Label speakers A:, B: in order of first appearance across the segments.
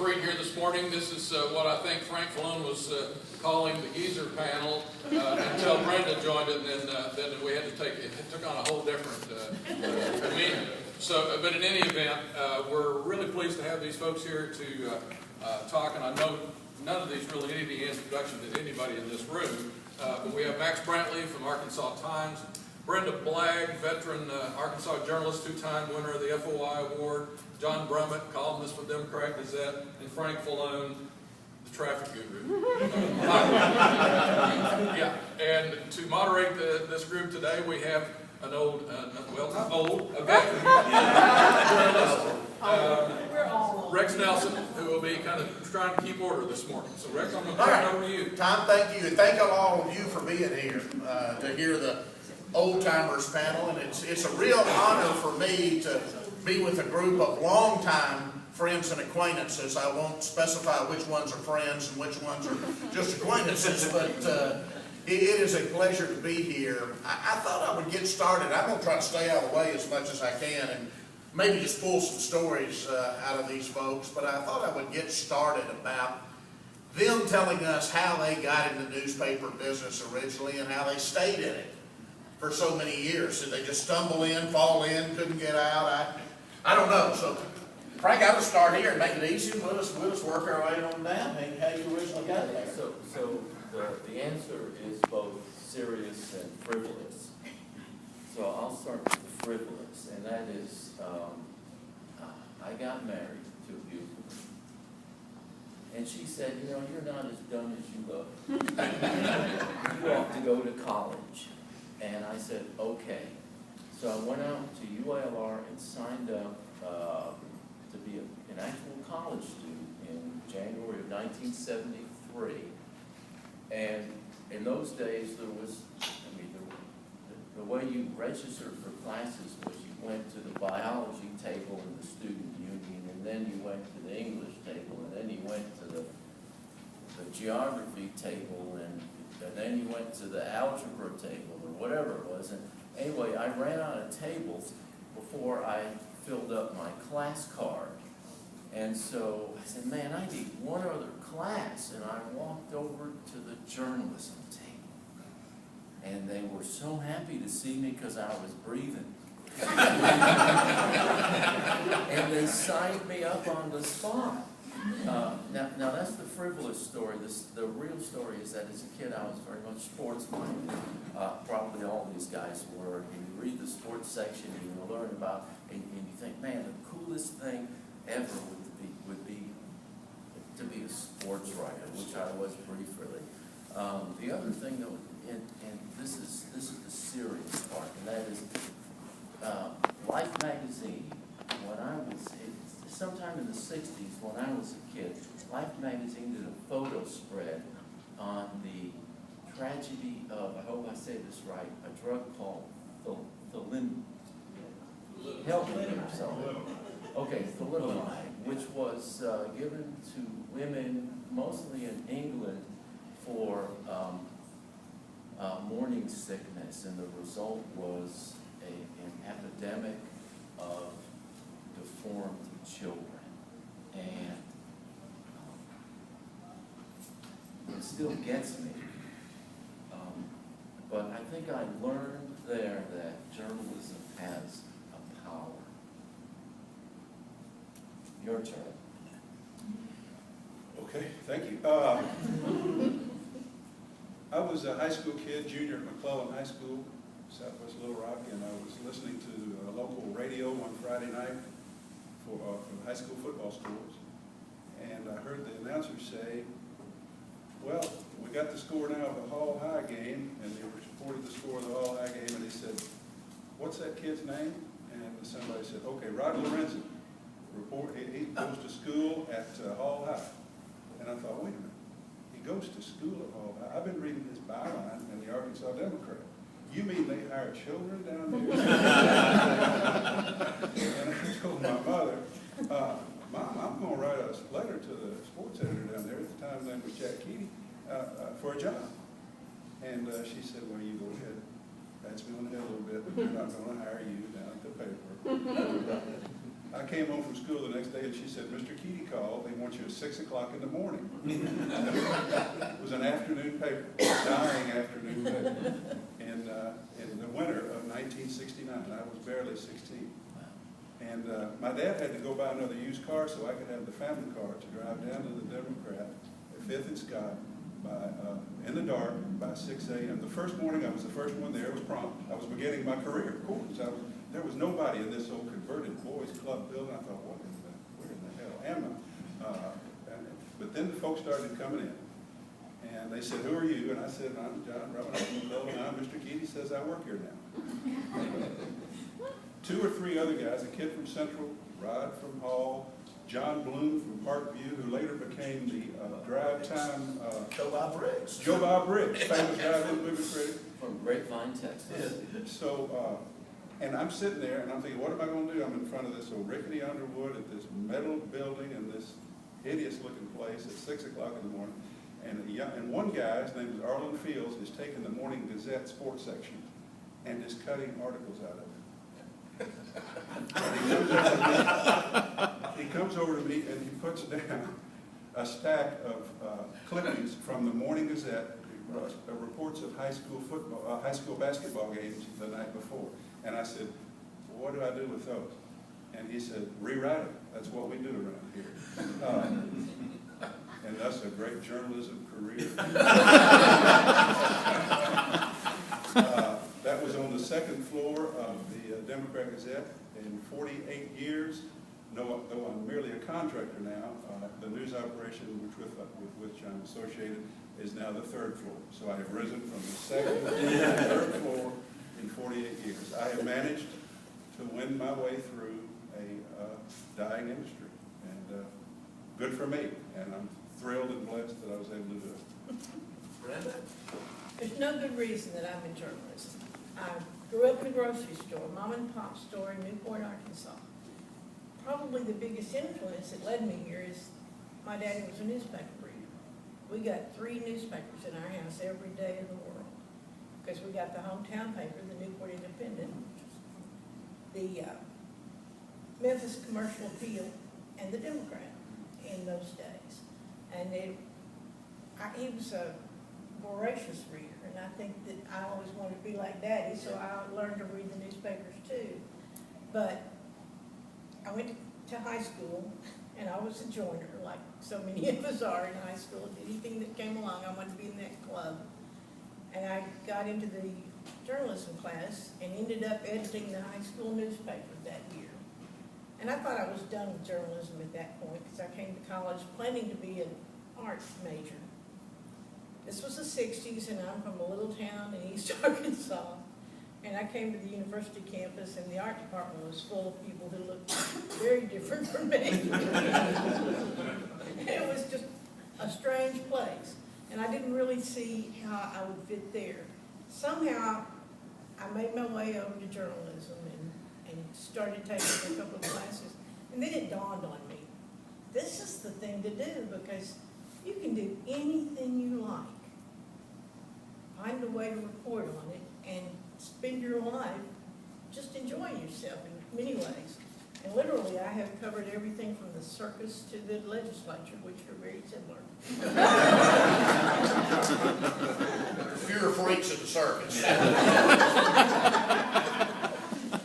A: three here this morning. This is what I think Frank Falone was calling the geezer panel until Brenda joined it, and then we had to take it. It took on a whole different meaning. So, but in any event, we're really pleased to have these folks here to talk, and I know none of these really need any introduction to anybody in this room, but we have Max Brantley from Arkansas Times, Brenda Blagg, veteran Arkansas journalist, two-time winner of the FOI Award, John Brummett, columnist for Democrat Gazette, and Frank Falone, the traffic guru. Yeah, and to moderate this group today, we have an a veteran journalist, Rex Nelson, who will be kind of trying to keep order this morning. So Rex, I'm going to turn it over to you.
B: Tom, thank you, and thank all of you for being here to hear the Old Timers panel, and it's a real honor for me to be with a group of longtime friends and acquaintances. I won't specify which ones are friends and which ones are just acquaintances, but it is a pleasure to be here. I thought I would get started. I'm going to try to stay out of the way as much as I can and maybe just pull some stories out of these folks, but I thought I would get started about them telling us how they got in the newspaper business originally and how they stayed in it for so many years. Did they just stumble in, fall in, couldn't get out? I don't know. So, Frank, I'll just start here and make it easy. We'll just work our way on down. How you originally got there?
C: So the answer is both serious and frivolous. So I'll start with the frivolous, and that is I got married to a beautiful woman. And she said, you know, you're not as dumb as you look. You ought to go to college. And I said, okay. So I went out to UALR and signed up to be an actual college student in January of 1973. And in those days, there was, the way you registered for classes was you went to the biology table in the student union, and then you went to the English table, and then you went to the geography table, and then you went to the algebra table, or whatever it was. And anyway, I ran out of tables before I filled up my class card. And so I said, man, I need one other class. And I walked over to the journalism table. And they were so happy to see me because I was breathing. And they signed me up on the spot. Now that's the frivolous story. The real story is that as a kid I was very much sports-minded. Probably all these guys were. And you read the sports section and you learn about, and you think, man, the coolest thing ever would be to be a sports writer, which I was briefly. The other thing, though, and this is the serious part, and that is Life magazine. When I was sometime in the 60s, when I was a kid, Life magazine did a photo spread on the tragedy of, I hope I say this right, a drug called thalidomide or something. Okay, thalidomide, which was given to women mostly in England for morning sickness, and the result was an epidemic of deformed children. And it still gets me. But I think I learned there that journalism has a power. Your turn.
D: Okay, thank you. I was a high school kid, junior at McClellan High School, Southwest Little Rock, and I was listening to local radio one Friday night for the high school football scores, and I heard the announcer say, well, we got the score now of the Hall High game, and they reported the score of the Hall High game, and they said, what's that kid's name? And somebody said, okay, Rod Lorenzen. He goes to school at Hall High. And I thought, wait a minute, he goes to school at Hall High. I've been reading his byline in the Arkansas Democrat. You mean they hire children down there? And I told my mother, Mom, I'm going to write a letter to the sports editor down there, at the time his name was Jack Keeney, for a job. And she said, well, you go ahead. That's me on the head a little bit, but we're not going to hire you down at the paper. I came home from school the next day and she said, Mr. Keaty called, they want you at 6 o'clock in the morning. It was an afternoon paper, a dying afternoon paper. In the winter of 1969, I was barely 16. And my dad had to go buy another used car so I could have the family car to drive down to the Democrat at 5th and Scott in the dark by 6 a.m. The first morning I was the first one there. It was prompt. I was beginning my career, of course. There was nobody in this old converted boys club building. I thought, where in the hell am I? But then the folks started coming in. And they said, who are you? And I said, I'm John Robinson, and I'm Mr. Keaty says I work here now. 2 or 3 other guys, a kid from Central, Rod from Hall, John Bloom from Parkview, who later became the drive time.
B: Joe Bob Briggs.
D: Joe Bob Briggs, famous drive-in movie critic.
C: From Grapevine, Texas.
D: So, and I'm sitting there and I'm thinking, what am I going to do? I'm in front of this old rickety Underwood at this metal building in this hideous looking place at 6 o'clock in the morning. And one guy, his name is Arlen Fields, is taking the Morning Gazette sports section and is cutting articles out of it. He comes over to me and he puts down a stack of clippings from the Morning Gazette, reports of high school basketball games the night before. And I said, well, what do I do with those? And he said, rewrite them. That's what we do around here. And that's a great journalism career. That was on the second floor of the Democrat Gazette. In 48 years, though I'm merely a contractor now, the news operation with which I'm associated is now the 3rd floor. So I have risen from the 2nd to the 3rd floor in 48 years. I have managed to win my way through a dying industry. And good for me. And I'm thrilled and blessed that I was able to do it.
B: Brenda?
E: There's no good reason that I'm in journalism. I grew up in a grocery store, mom and pop store in Newport, Arkansas. Probably the biggest influence that led me here is my daddy was a newspaper reader. We got 3 newspapers in our house every day of the world because we got the hometown paper, the Newport Independent, the Memphis Commercial Appeal, and the Democrat in those days. And he was a voracious reader, and I think that I always wanted to be like Daddy, so I learned to read the newspapers too. But I went to high school, and I was a joiner, like so many of us are in high school. Anything that came along, I wanted to be in that club. And I got into the journalism class and ended up editing the high school newspaper that year. And I thought I was done with journalism at that point because I came to college planning to be an arts major. This was the 60s, and I'm from a little town in East Arkansas. And I came to the university campus, and the art department was full of people who looked very different from me. It was just a strange place. And I didn't really see how I would fit there. Somehow, I made my way over to journalism and started taking a couple of classes. And then it dawned on me, this is the thing to do because you can do anything you like. Find a way to report on it and spend your life just enjoying yourself in many ways. And literally, I have covered everything from the circus to the legislature, which are very similar.
B: Fewer freaks at the circus.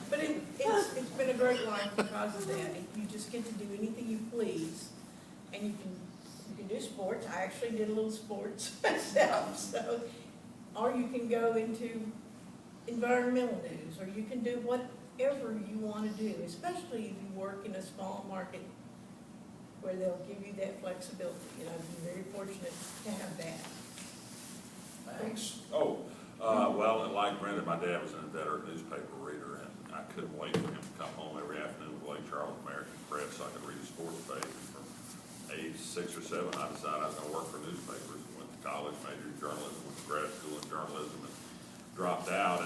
E: But it's been a great life because of that. You just get to do anything you please, and you can do sports. I actually did a little sports myself, so. Or you can go into environmental news, or you can do whatever you want to do, especially if you work in a small market where they'll give you that flexibility. And I've been very fortunate to have that.
B: Thanks.
F: Well, like Brenda, my dad was an inveterate newspaper reader, and I couldn't wait for him to come home every afternoon with Lake Charles American Press so I could read a sports page. And from age 6 or 7, I decided I was going to work for newspapers. Went to college, majored in journalism, went to grad school in journalism, and dropped out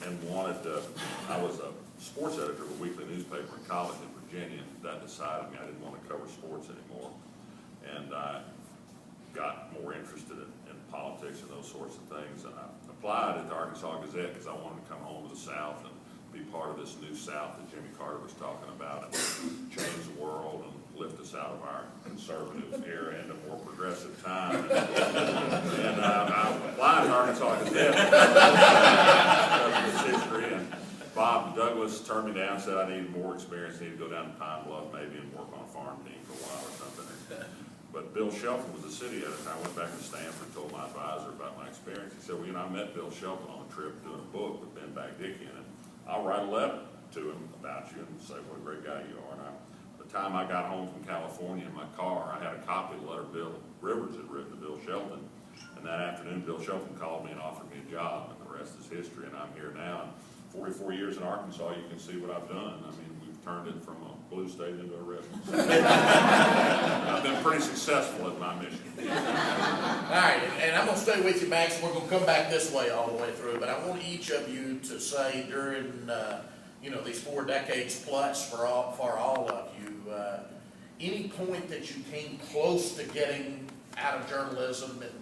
F: and wanted to. I was a sports editor of a weekly newspaper in college in Virginia, and that decided me I didn't want to cover sports anymore. And I got more interested in politics and those sorts of things, and I applied at the Arkansas Gazette because I wanted to come home to the South and be part of this new South that Jimmy Carter was talking about and change the world and lift us out of our conservative era into more progressive time. And I applied to Arkansas Cadet because of its history. And Bob Douglas turned me down, said I needed more experience, needed to go down to Pine Bluff maybe and work on a farm team for a while or something. But Bill Shelton was the city editor. I went back to Stanford and told my advisor about my experience. He said, well, I met Bill Shelton on a trip doing a book with Ben Bagdickian, and I'll write a letter to him about you and say what a great guy you are. And the time I got home from California in my car, I had a copy of the letter Bill Rivers had written to Bill Shelton. And that afternoon, Bill Shelton called me and offered me a job, and the rest is history. And I'm here now. And 44 years in Arkansas, you can see what I've done. I mean, we've turned it from a blue state into a red one. I've been pretty successful at my mission.
B: All right, and I'm going to stay with you, Max. We're going to come back this way all the way through, but I want each of you to say during, these 4 decades plus for all of you, any point that you came close to getting out of journalism, and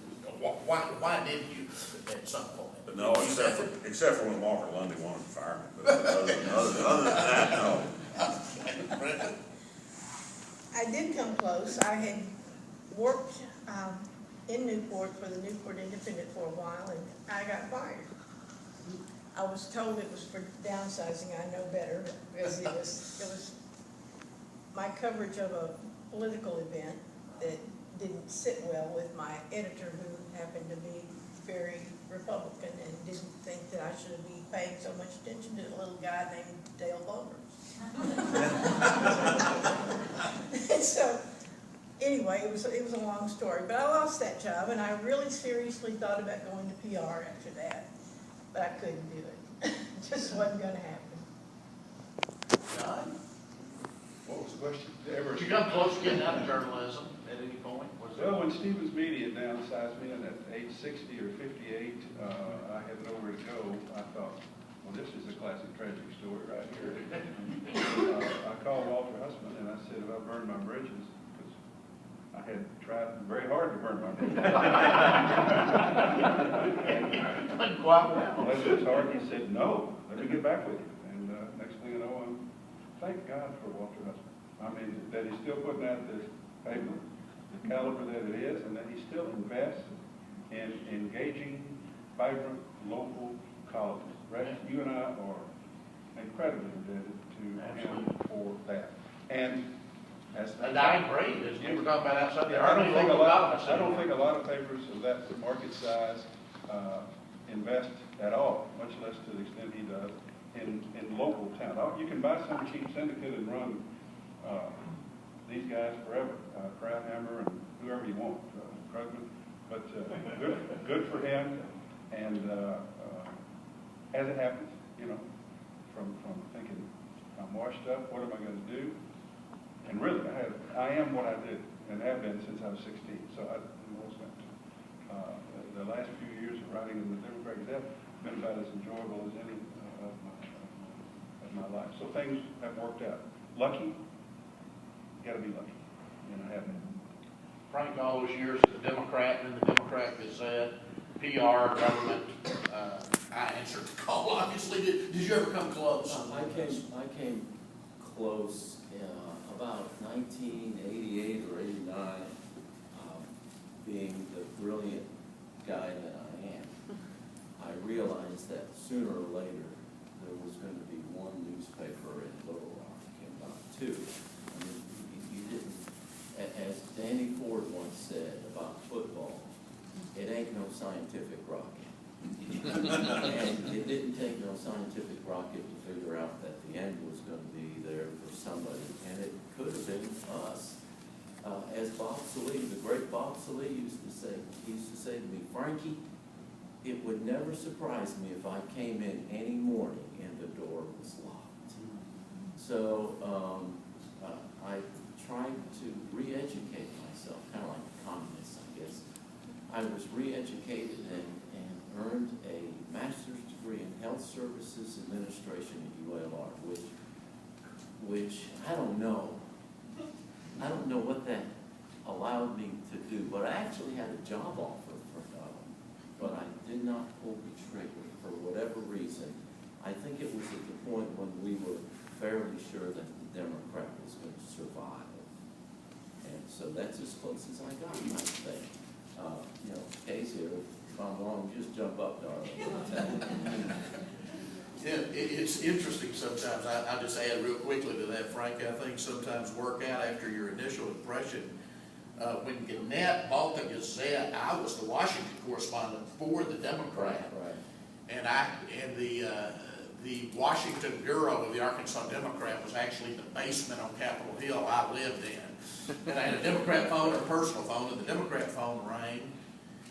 B: why did you at some point?
F: But no, except for when Walker Lundy wanted to fire me. But other than that, no.
E: I did come close. I had worked in Newport for the Newport Independent for a while, and I got fired. I was told it was for downsizing. I know better, because it was my coverage of a political event that didn't sit well with my editor, who happened to be very Republican and didn't think that I should be paying so much attention to a little guy named Dale Bowler. So, anyway, it was a long story, but I lost that job, and I really seriously thought about going to PR after that, but I couldn't do it. It just wasn't going to happen.
B: John?
D: What was the question?
B: Did you come close to getting out of journalism at any point?
D: Well, when Stevens Media downsized me, and at age 60 or 58, I had nowhere to go. I thought, well, this is a classic tragic story right here. I called Walter Husband and I said, if I burned my bridges, because I had tried very hard to burn my bridges.
B: Quite well.
D: It was hard. He said, no, let me get back with you. And next thing you know, thank God for Walter Husband. I mean, that he's still putting out this paper, the caliber that it is, and that he still invests in engaging, vibrant, local colleges. Rex, you and I are incredibly indebted to him for that. And as
B: A dying breed, as we were talking about outside the
D: I don't think a lot of papers of that market size invest at all, much less to the extent he does, in local talent. You can buy some cheap syndicate and run these guys forever, Krauthammer and whoever you want, Krugman. But good for him. And as it happens, from thinking, I'm washed up, what am I going to do? And really, I am what I did and have been since I was 16. So the last few years of writing in the Democrat Gazette have been about as enjoyable as any of my life. So things have worked out. Lucky, got to be lucky, and I have been.
B: Frank, all those years as a Democrat in the Democrat Gazette, PR, government, I answered the call, obviously. Did you ever come close?
C: I came close about 1988 or 89, being the brilliant guy that I am. I realized that sooner or later there was going to be one newspaper in Little Rock and not two. I mean, you didn't, as Danny Ford once said about football, it ain't no scientific rocket. And it didn't take no scientific rocket to figure out that the end was going to be there for somebody, and it could have been us. As Bob Salee, the great Bob Salee used to say to me, Frankie, it would never surprise me if I came in any morning and the door was locked. So I tried to re-educate myself, kind of like a communist, I guess. I was re-educated and earned a master's degree in health services administration at ULR, which I don't know what that allowed me to do, but I actually had a job offer from but I did not pull the trigger for whatever reason. I think it was at the point when we were fairly sure that the Democrat was going to survive. And so that's as close as I got, I think. You know, Kay's here. If I'm wrong, just jump up, darling.
B: It's interesting sometimes. I just add real quickly to that, Frank. I think sometimes work out after your initial impression. When Gannett bought the Gazette, I was the Washington correspondent for the Democrat.
C: Right.
B: And the Washington bureau of the Arkansas Democrat was actually the basement on Capitol Hill I lived in. And I had a Democrat phone or a personal phone, and the Democrat phone rang.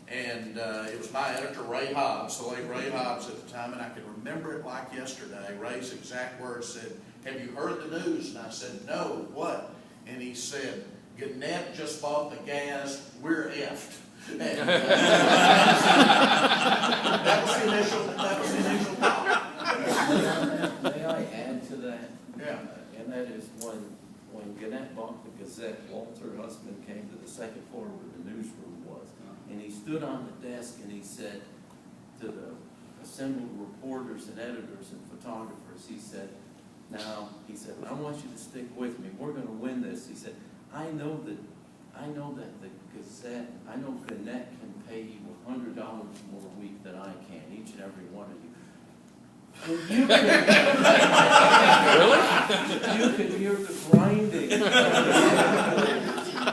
B: And it was my editor, Ray Hobbs, the late Ray Hobbs at the time, and I can remember it like yesterday. Ray's exact words said, "Have you heard the news?" And I said, "No, what?" And he said, "Gannett just bought the gas, we're effed." And, that was the initial thought.
C: May I add to that?
B: Yeah.
C: And that is when Gannett bought the Gazette, Walter Husband came to the second floor where the newsroom was. And he stood on the desk and he said to the assembled reporters and editors and photographers, he said, "Now," he said, "I want you to stick with me. We're going to win this." He said, I know that the Gazette, I know Gannett can pay you $100 more a week than I can, each and every one of you. And you could hear the grinding of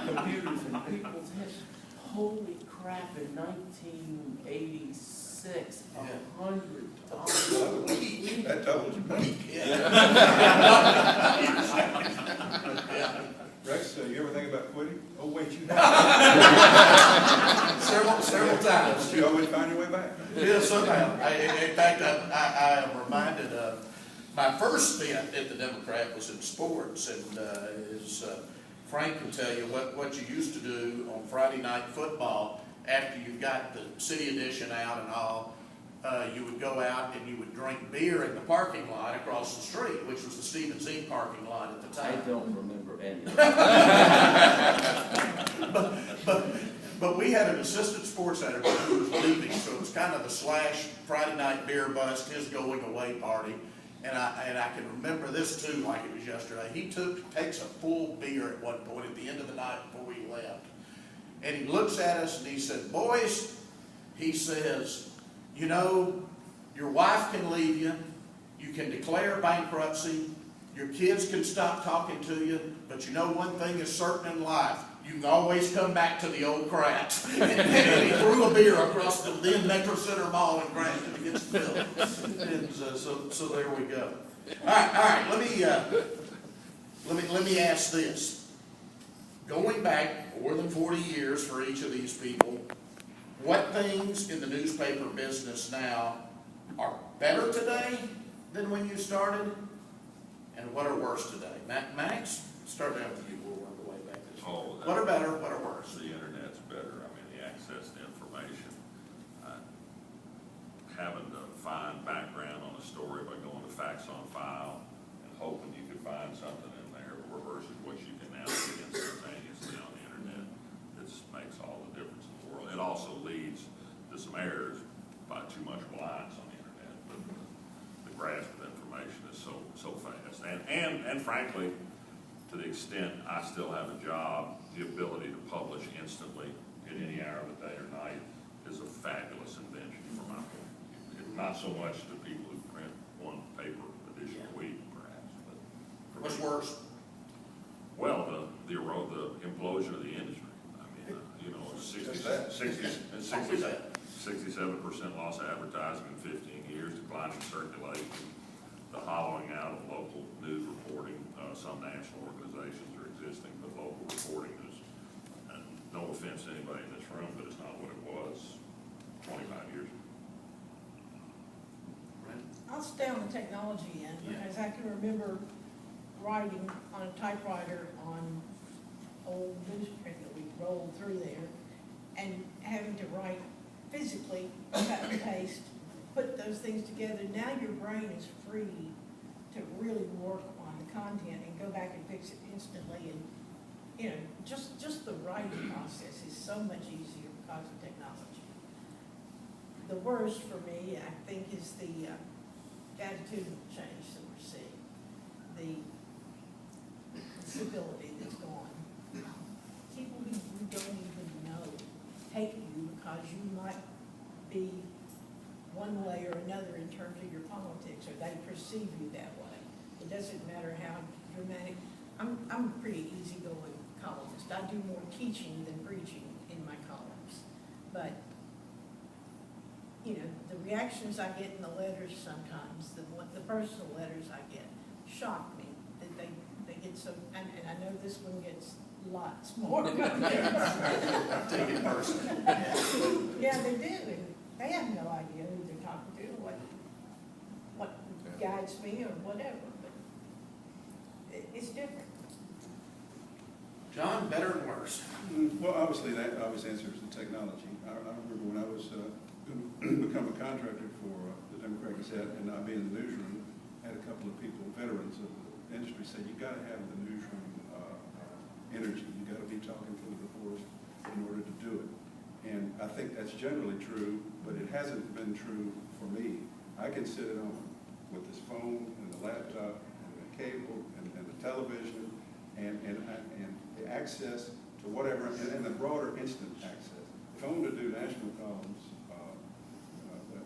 C: computers in people's heads. Holy crap, in 1986, $100.
D: That doubles your pay. Rex, you ever think about quitting? Oh, wait, you have.
B: Several times.
D: You always find your way back.
B: Yeah, somehow. In fact, I am reminded of my first stint at the Democrat was in sports, and as Frank can tell you, what you used to do on Friday night football after you got the city edition out and all, you would go out and you would drink beer in the parking lot across the street, which was the Stephen Z parking lot at the time.
C: I don't remember any of that.
B: But we had an assistant sports editor who was leaving, so it was kind of the slash Friday night beer bust, his going away party. And I can remember this too like it was yesterday. He takes a full beer at one point at the end of the night before we left. And he looks at us and he said, "Boys," he says, "you know, your wife can leave you, you can declare bankruptcy, your kids can stop talking to you, but you know one thing is certain in life, you can always come back to the old crats." And he threw a beer across the then Metro Center Mall and crashed it against the building. And so there we go. All right. Let me ask this. Going back more than 40 years for each of these people, what things in the newspaper business now are better today than when you started, and what are worse today? Max, start out with you. We'll work our way back this way. What are better, what are worse?
F: The internet's better. I mean, the access to information. Having to find background on a story by going to Facts on File and hoping you could find something in there versus what you can now get instantaneously on the internet. It makes all the difference in the world. It also leads to some errors by too much reliance on the internet. But the grasp of information is so fast. And frankly, to the extent I still have a job, the ability to publish instantly at any hour of the day or night is a fabulous invention for my point. Not so much to people who print one paper edition a week, perhaps, but for
B: What's
F: me,
B: worse?
F: well, the implosion of the industry. I mean, you know, 67% loss of advertising in 15 years, declining circulation, the hollowing out of local news reporting. Some national organizations are existing, but local reporting is, and no offense to anybody in this room, but it's not what it was 25 years ago.
E: I'll stay on the technology end, because I can remember writing on a typewriter on old newsprint that we rolled through there, and having to write physically, cut and paste, put those things together. Now your brain is free to really work on the content and go back and fix it instantly. And, you know, just the writing process is so much easier because of technology. The worst for me, I think, is the attitudinal change that we're seeing, the civility that's gone. People who don't even know hate you because you might be one way or another in terms of your politics, or they perceive you that way. It doesn't matter how dramatic. I'm a pretty easygoing columnist. I do more teaching than preaching in my columns. But, you know, the reactions I get in the letters sometimes, the personal letters I get, shock me. That they get so, and I know this one gets lots more.
B: Take it personally.
E: Yeah, they do. And they have no idea who they're talking to, what guides me or whatever. But it's different.
B: John, better and worse?
D: Well, obviously, that obvious answer is the technology. I remember when I was going to become a contractor for the Democratic Gazette and not be in the newsroom, I had a couple of people, veterans of the industry, say, you got to have the newsroom energy. You got to be talking to the reporters in order to do it. And I think that's generally true, but it hasn't been true for me. I can sit at home with this phone and the laptop and the cable and the television and the access to whatever, and the broader instant access. If I wanted to do national columns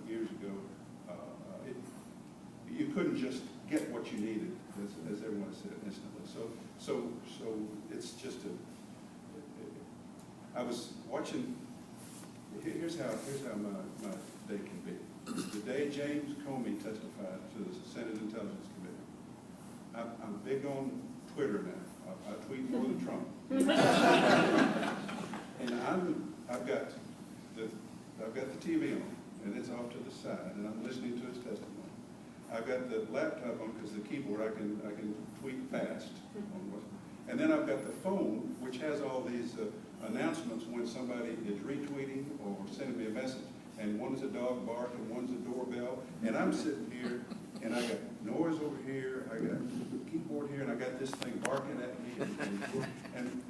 D: years ago, you couldn't just get what you needed, as everyone said, instantly. So it's just I was watching. Here's how my day can be. The day James Comey testified to the Senate Intelligence Committee, I'm big on Twitter now. I tweet more than Trump. And I've got the TV on, and it's off to the side, and I'm listening to his testimony. I've got the laptop on because the keyboard I can tweet fast. And then I've got the phone, which has all these announcements when somebody is retweeting or sending me a message. And one is a dog bark, and one's a doorbell. And I'm sitting here, and I got noise over here, I got keyboard here, and I got this thing barking at me. And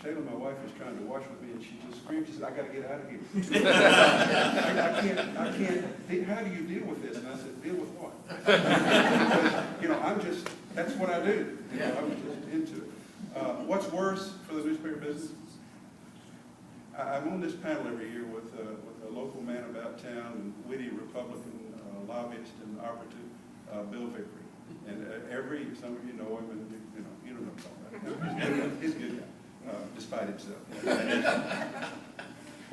D: Shayla, my wife, is trying to watch with me, and she just screamed. She said, "I got to get out of here." I can't. How do you deal with this? And I said, "Deal with what?" Because, that's what I do. I'm just into it. What's worse for the newspaper business? I'm on this panel every year with a local man about town and witty Republican lobbyist and operative, Bill Vickery. And some of you know him, and you don't know what I'm talking about. He's a good guy, despite himself.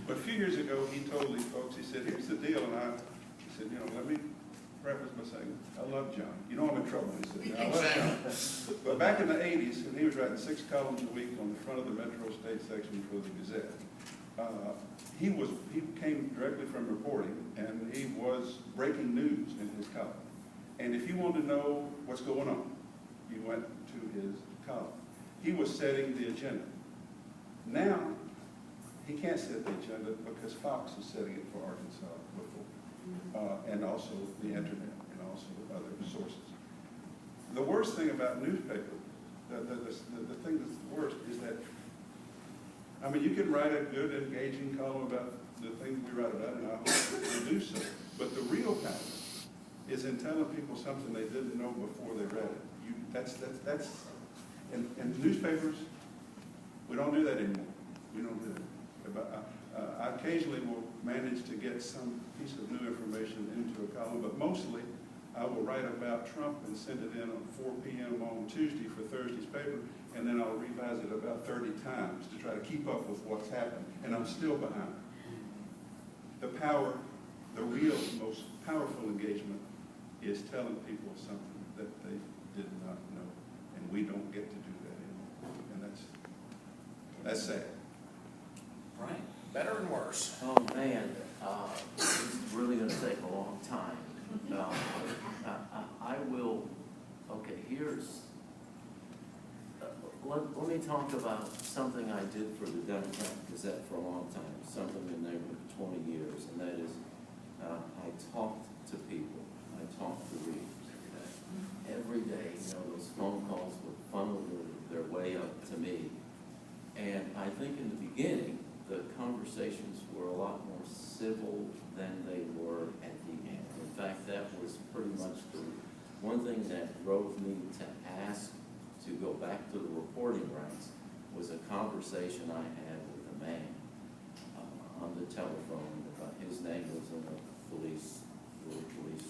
D: But a few years ago, he told these folks, he said, "Here's the deal," and he said, let me preface by saying, I love John. You know I'm in trouble. He said, I love John. But back in the 80s, when he was writing 6 columns a week on the front of the Metro State section for the Gazette, he came directly from reporting, and he was breaking news in his column. And if you wanted to know what's going on, you went to his column. He was setting the agenda. Now, he can't set the agenda because Fox is setting it for Arkansas before, and also the internet and also other sources. The worst thing about newspaper, the thing that's the worst is that, you can write a good, engaging column about the things we write about, and I hope we do so. But the real power is in telling people something they didn't know before they read it. And newspapers, we don't do that anymore. We don't do that. But I occasionally will manage to get some piece of new information into a column, but mostly I will write about Trump and send it in on 4 p.m. on Tuesday for Thursday's paper, and then I'll revise it about 30 times to try to keep up with what's happened, and I'm still behind. The real, most powerful engagement is telling people something that they did not know, and we don't get to do that anymore, and that's sad.
B: Right. Better and worse?
C: Oh, man, this is really going to take a long time. I will, okay, let me talk about something I did for the Democratic Gazette for a long time, something in the neighborhood of 20 years, and that is I talked to people. I talked to readers every day. Those phone calls would funnel their way up to me. And I think in the beginning, the conversations were a lot more civil than they were at the end. In fact, that was pretty much the one thing that drove me to ask to go back to the reporting ranks was a conversation I had with a man on the telephone. His name was in a police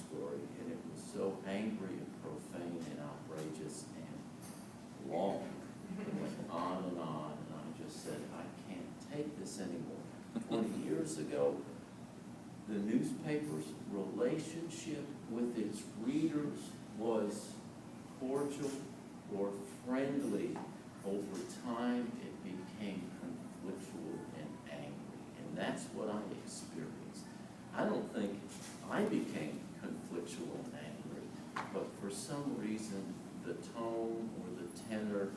C: story, and it was so angry and profane and outrageous and long. It went on, and I just said, I can't take this anymore. 20 years ago, the newspaper's relationship with its readers was cordial or friendly. Over time, it became conflictual and angry, and that's what I experienced. I don't think I became conflictual and angry, but for some reason, the tone or the tenor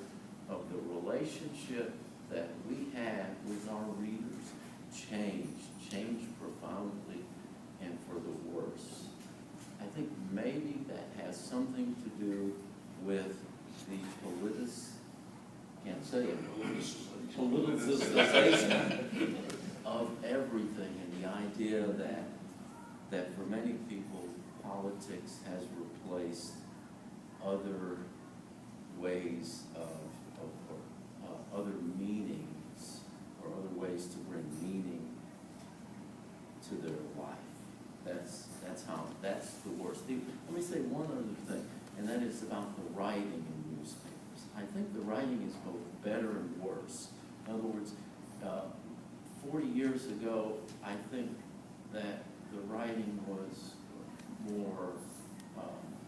C: of the relationship that we have with our readers changed profoundly and for the worse. I think maybe that has something to do with the politicization of everything, and the idea that for many people, politics has replaced other ways of other meanings, or other ways to bring meaning to their life. That's the worst thing. Let me say one other thing, and that is about the writing in newspapers. I think the writing is both better and worse. In other words, 40 years ago, I think that the writing was more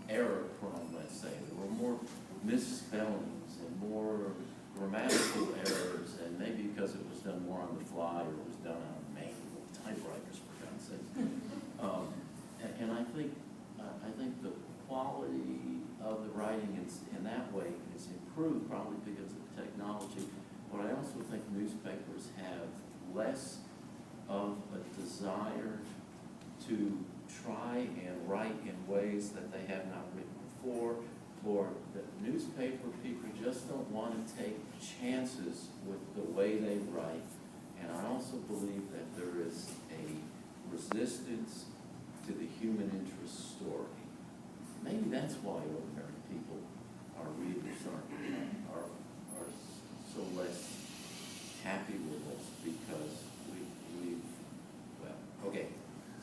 C: error-prone, let's say. There were more misspellings and more grammatical errors, and maybe because it was done more on the fly or it was done on manual typewriters, for God's sake. And I think the quality of the writing in that way is improved, probably because of technology. But I also think newspapers have less of a desire to try and write in ways that they have not written before, or the newspaper people just don't want to take chances with the way they write. And I also believe that there is a resistance to the human interest story. Maybe that's why ordinary people, our readers, are so less happy with us, because well, okay,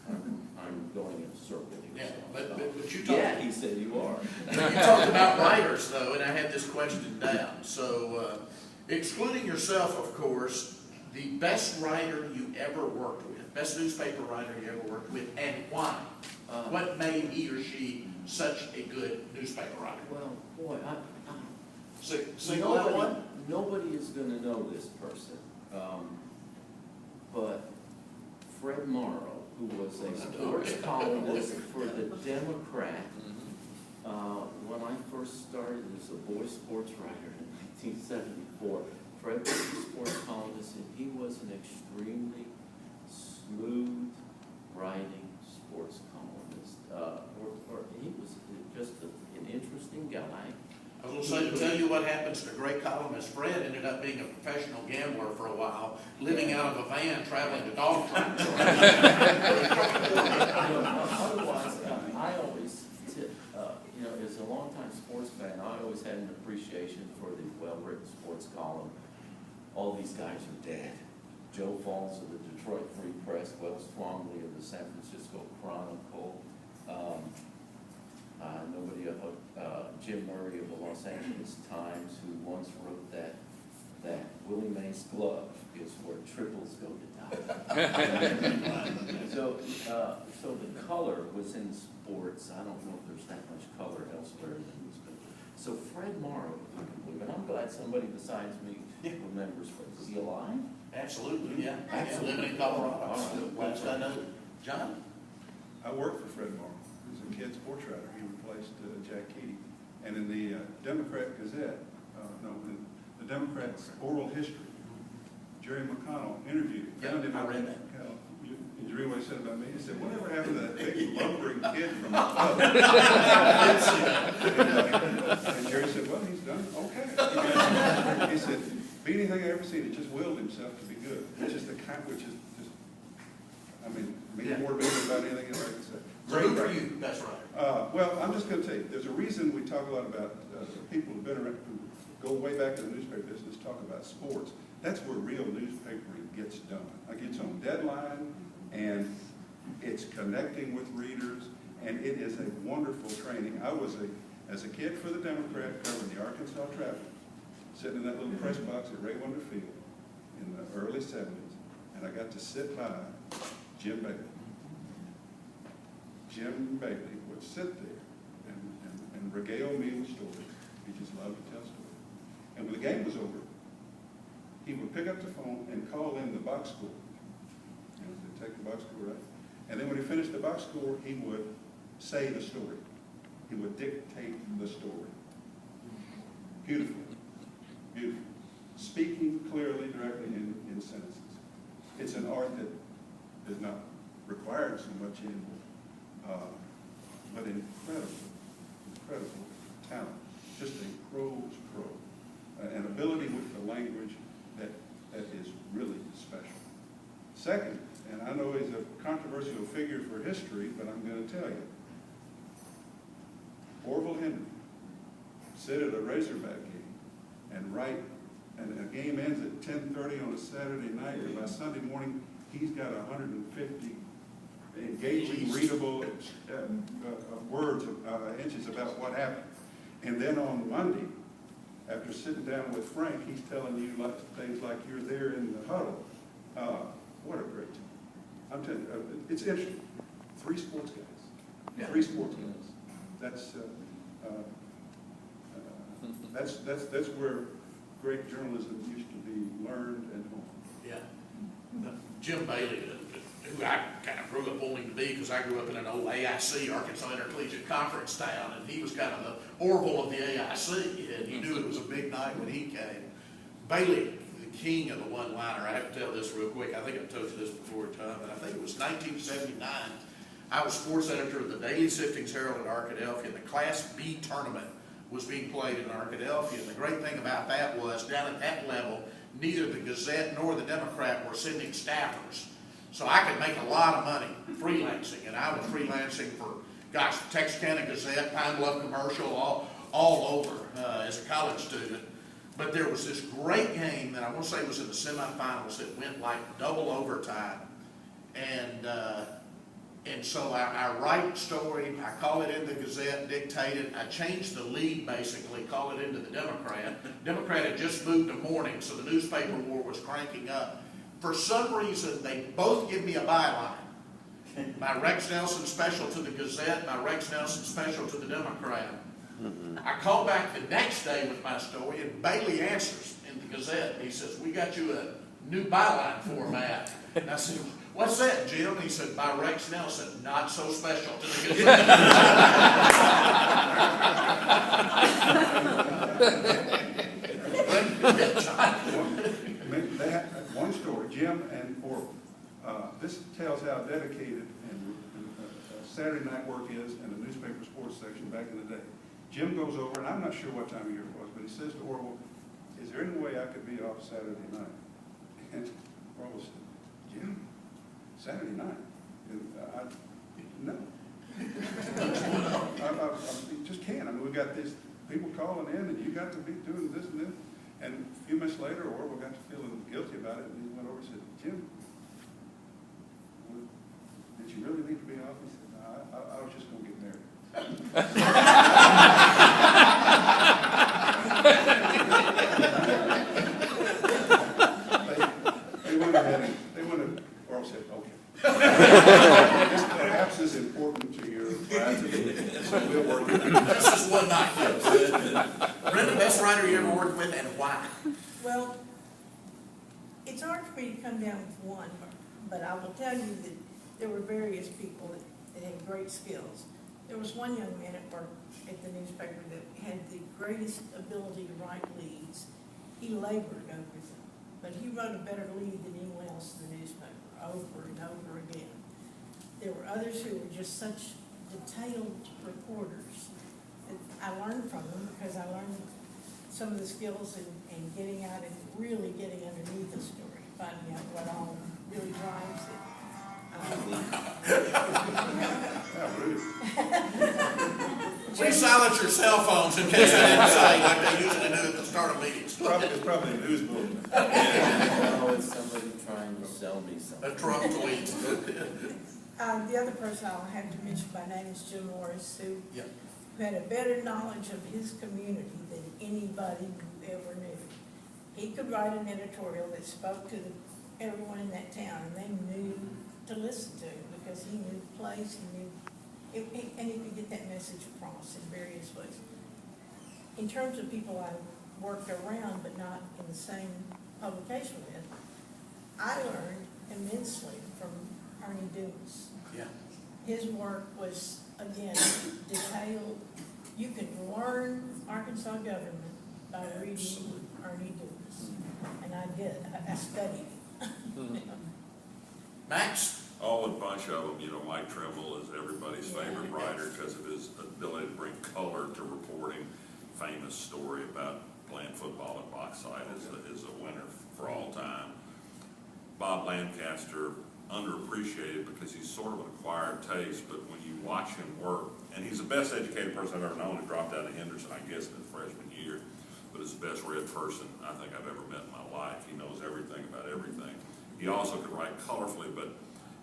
C: I'm going in a circle here.
B: Yeah,
C: so,
B: but you talked.
C: yeah, he said you are.
B: You talked about writers, though, and I had this question down. So, excluding yourself, of course, the best writer you ever worked with, best newspaper writer you ever worked with, and why? What made he or she such a good newspaper writer?
C: Well, boy,
B: Single out one?
C: Nobody is going to know this person, but Fred Morrow, who was a sports columnist for the Democrat, when I first started as a boy sports writer in 1974, Fred was a sports columnist, and he was an extremely smooth writing sports columnist. He was just an interesting guy.
B: I was going to say, to tell you what happens to great columnist Fred, ended up being a professional gambler for a while, living out of a van, traveling to dog tracks.
C: Otherwise, I always, as a longtime sports fan, I always had an appreciation for the well-written sports column. All these guys are dead. Joe Falls of the Detroit Free Press, Wells Twombly of the San Francisco Chronicle, Jim Murray of the Los Angeles Times, who once wrote that Willie Mays glove is where triples go to die. So the color was in sports. I don't know if there's that much color elsewhere in the newspaper. So Fred Morrow, if you can believe it, I'm glad somebody besides me remembers Fred. Is he alive?
B: Absolutely, yeah. Absolutely. Living in Colorado. Last I know. John?
D: I worked for Fred Morrow. He was a kid sports writer. He replaced Jack Keating. And in the Democrat Gazette, in the Democrat's oral history, Jerry McConnell interviewed him.
B: Yeah, I read that.
D: Did you read what he said about me? He said, whatever happened to that big lumbering kid from the club? And Jerry said, well, he's done okay. He said, be anything I ever seen, he just willed himself to be good, which is maybe more bitter about anything else I can say.
B: So who are you, best writer?
D: Well, I'm just going to tell you, there's a reason we talk a lot about people who've been around, who go way back in the newspaper business, talk about sports. That's where real newspapering gets done. Like, it's on deadline, and it's connecting with readers, and it is a wonderful training. I was, as a kid for the Democrat, covering the Arkansas Travelers, sitting in that little press box at Ray Wonder Field in the early 70s, and I got to sit by Jim Bailey. Jim Bailey would sit there and regale me with stories. He just loved to tell stories. And when the game was over, he would pick up the phone and call in the box score. And he'd take the box score, right? And then when he finished the box score, he would say the story. He would dictate the story. Beautiful. Beautiful. Speaking clearly, directly in sentences. It's an art that is not required so much anymore, but incredible talent. Just a pro's pro. An ability with the language that is really special. Second, and I know he's a controversial figure for history, but I'm going to tell you, Orville Henry sit at a Razorback game and write, and a game ends at 10:30 on a Saturday night, and by Sunday morning, he's got 150 engaging, readable words, inches about what happened. And then on Monday, after sitting down with Frank, he's telling you things like you're there in the huddle. What a great team. I'm telling you, it's interesting. 3 sports guys.
B: Yeah.
D: 3 sports guys. That's where great journalism used to be learned and honed.
B: Yeah. Jim Bailey, who I kind of grew up wanting to be, because I grew up in an old AIC, Arkansas Intercollegiate Conference town, and he was kind of the Orville of the AIC, and he knew it was a big night when he came. Bailey, the king of the one-liner, I have to tell this real quick. I think I've told you this before, Tom, but I think it was 1979. I was sports editor of the Daily Siftings Herald in Arkadelphia, and the Class B tournament was being played in Arkadelphia. And the great thing about that was, down at that level, neither the Gazette nor the Democrat were sending staffers. So I could make a lot of money freelancing, and I was freelancing for, gosh, the Texarkana Gazette, Pine Bluff Commercial, all over as a college student. But there was this great game that I want to say was in the semifinals that went like double overtime. And so I write the story, I call it in the Gazette, dictate it, I change the lead basically, call it into the Democrat. Democrat had just moved to morning, so the newspaper war was cranking up. For some reason, they both give me a byline. My Rex Nelson special to the Gazette, my Rex Nelson special to the Democrat. I call back the next day with my story, and Bailey answers in the Gazette. He says, "We got you a new byline format." And I said, "What's that, Jim?" And he said, "By Rex Nelson, not so special to the Gazette."
D: They had one story, Jim and Orville. This tells how dedicated and Saturday night work is in the newspaper sports section back in the day. Jim goes over, and I'm not sure what time of year it was, but he says to Orville, "Is there any way I could be off Saturday night?" And Orville said, "Jim, Saturday night? No. I just can't. I mean, we've got these people calling in, and you got to be doing this and this." And a few minutes later, Orville got to feeling guilty about it, and he went over and said, "Jim, did you really need to be off?" He said, "No, I was just going to get married." They went ahead and Orville said, "Okay." This perhaps is important to your private, so we'll work it out.
B: That's just one night. Brenda, best writer you ever worked with, and why?
E: Well, it's hard for me to come down with one, but I will tell you that there were various people that had great skills. There was one young man at work at the newspaper that had the greatest ability to write leads. He labored over them, but he wrote a better lead than anyone else in the newspaper, over and over again. There were others who were just such detailed reporters that I learned from them, because I learned some of the skills in getting out and really getting underneath the story, finding out what all really drives it.
D: Yeah,
B: silence your cell phones in case I didn't say like they usually do at the start of meetings.
D: It's probably a news bulletin.
C: Oh, it's somebody trying to sell me
B: A
C: something.
B: Trump tweet.
E: The other person I'll have to mention by name is Jim Morris, who
B: Yeah.
E: had a better knowledge of his community than anybody you ever knew. He could write an editorial that spoke to everyone in that town, and they knew to listen to him because he knew the place, and he could get that message across in various ways. In terms of people I worked around but not in the same publication with, I learned immensely from Ernie Dumas.
B: Yeah.
E: His work was, again, detailed. You can learn Arkansas government by reading Ernie Dumas. And I did, I studied.
B: Max?
F: All a bunch of them, you know, Mike Trimble is everybody's favorite writer because of his ability to bring color to reporting. Famous story about playing football at Bauxite is a winner for all time. Bob Lancaster, underappreciated because he's sort of an acquired taste, but when you watch him work, and he's the best educated person I've ever known, who dropped out of Henderson, I guess, in his freshman year, but is the best read person I think I've ever met in my life. He knows everything about everything. He also could write colorfully, but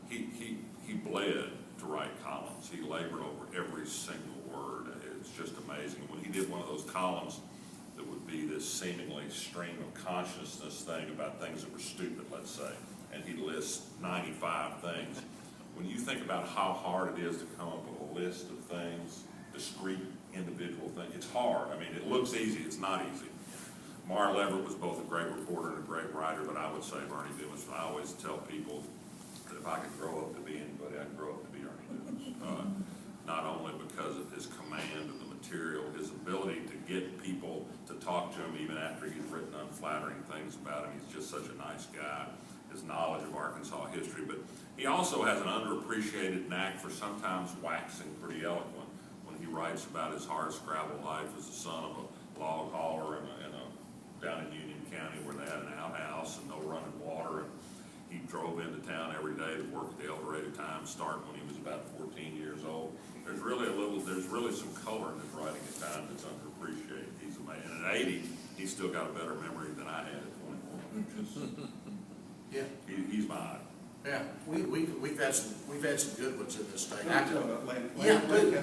F: he bled to write columns. He labored over every single word. It's just amazing. When he did one of those columns that would be this seemingly stream of consciousness thing about things that were stupid, let's say, and he lists 95 things. When you think about how hard it is to come up with a list of things, discrete individual things, it's hard. I mean, it looks easy, it's not easy. Mar Leverett was both a great reporter and a great writer, but I would say Ernie Dumas. I always tell people that if I could grow up to be anybody, I'd grow up to be Ernie Dumas. Not only because of his command of the material, his ability to get people to talk to him even after he's written unflattering things about him. He's just such a nice guy. His knowledge of Arkansas history, but he also has an underappreciated knack for sometimes waxing pretty eloquent when he writes about his hard scrabble life as the son of a log hauler down in Union County where they had an outhouse and no running water, and he drove into town every day to work at the El Dorado Times, starting when he was about 14 years old. There's really some color in his writing at times that's underappreciated. He's amazing. And at 80, he's still got a better memory than I had at 21, which is,
B: Yeah.
F: he's mine.
B: Yeah. We've had some good ones in this state.
D: Can I tell about
B: Yeah.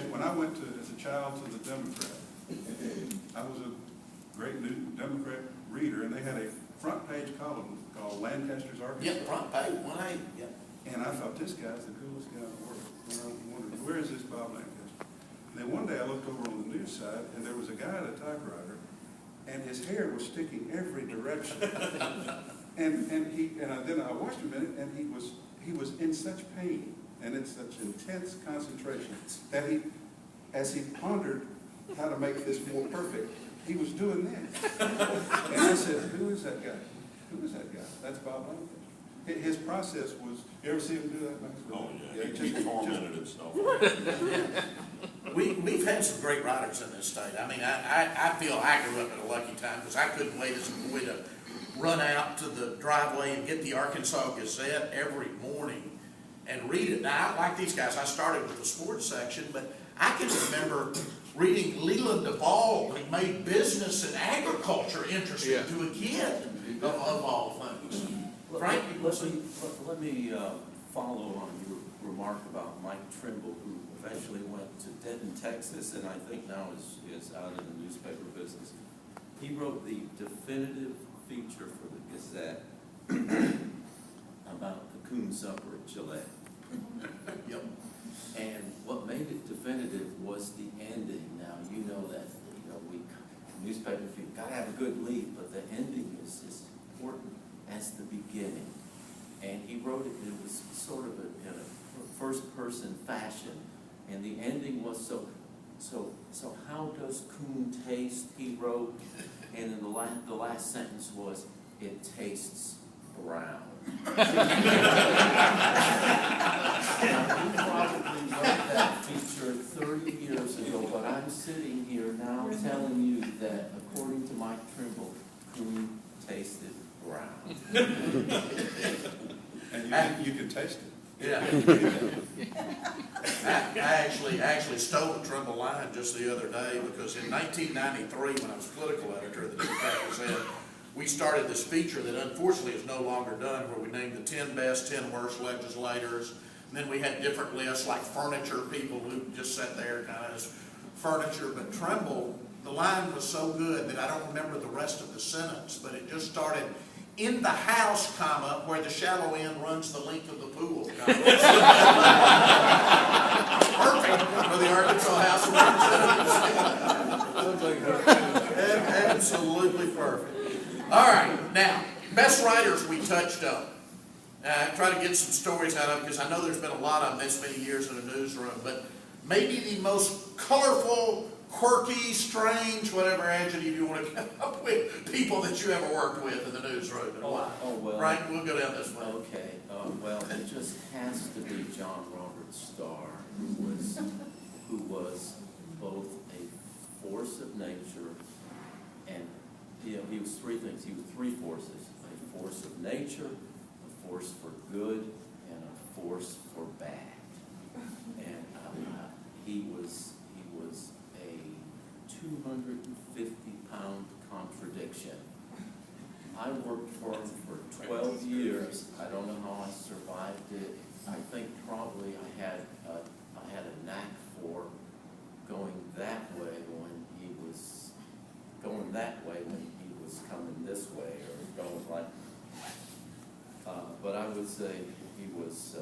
D: when I went as a child to the Democrat, I was a great new Democrat reader, and they had a front page column called Lancaster's Arkansas.
B: Yeah, front page, 1A, yeah.
D: And I thought, this guy's the coolest guy in the world. And I wondered, where is this Bob Lancaster? And then one day I looked over on the news side, and there was a guy at a typewriter, and his hair was sticking every direction. and then I watched him a minute, and he was in such pain and in such intense concentration that as he pondered how to make this more perfect, he was doing this. And I said, who is that guy? Who is that guy? That's Bob Lancaster. His process was, you ever see him do that, Max?
F: Oh, yeah, he tormented himself.
B: We've had some great writers in this state. I mean, I feel I grew up at a lucky time because I couldn't wait as a boy to run out to the driveway and get the Arkansas Gazette every morning and read it. Now, like these guys, I started with the sports section, but I can remember reading Leland Duvall when he made business and agriculture interesting to a kid, of all things. Frank,
C: Let me follow on your remark about Mike Trimble, who eventually went to Denton, Texas, and I think now is out in the newspaper business. He wrote the definitive feature for the Gazette about the coon supper at Gillette.
B: Yep.
C: And what made it definitive was the ending. Now, you know that, newspaper, you've got to have a good lead, but the ending is as important as the beginning. And he wrote it was sort of in a first-person fashion, and the ending was so how does coon taste, he wrote, and then the last sentence was, it tastes brown. Now, he probably wrote that feature 30 years ago, but I'm sitting here now telling you that, according to Mike Trimble, coon tasted brown.
D: And you can taste it.
B: Yeah. I actually stole a Trumbull line just the other day because in 1993, when I was political editor of the Democrat Gazette, we started this feature that unfortunately is no longer done, where we named the 10 best, 10 worst legislators. And then we had different lists like furniture people who just sat there kind of as furniture. But Trumbull, the line was so good that I don't remember the rest of the sentence, but it just started, in the house, comma, where the shallow end runs the length of the pool, comma. Perfect for the Arkansas House of Representatives. Absolutely perfect. All right, now, best writers we touched on. Try to get some stories out of it because I know there's been a lot of them this many years in a newsroom, but maybe the most colorful, quirky, strange, whatever adjective you want to come up with, people that you ever worked with in the newsroom and why.
C: Oh, well.
B: Right, we'll go down this way.
C: Okay, well, it just has to be John Robert Starr, who was both a force of nature and, he was three things. He was three forces: a force of nature, a force for good, and a force for bad. And he was a 250-pound contradiction. I worked for him for 12 years. I don't know how I survived it. I think probably I had a knack for going that way when he was going that way when he was coming this way, or going like. But I would say he was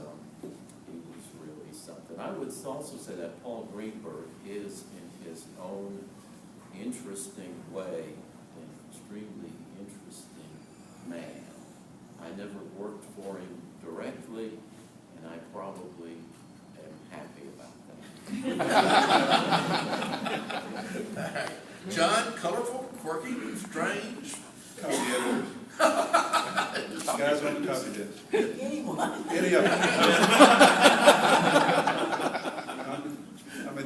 C: really something. I would also say that Paul Greenberg is, in his own interesting way, an extremely interesting man. I never worked for him directly, and I probably am happy about that.
B: John, colorful, quirky, strange.
D: Copy editors. Guys on the copy desk.
E: Anyone?
D: Any of them. I mean,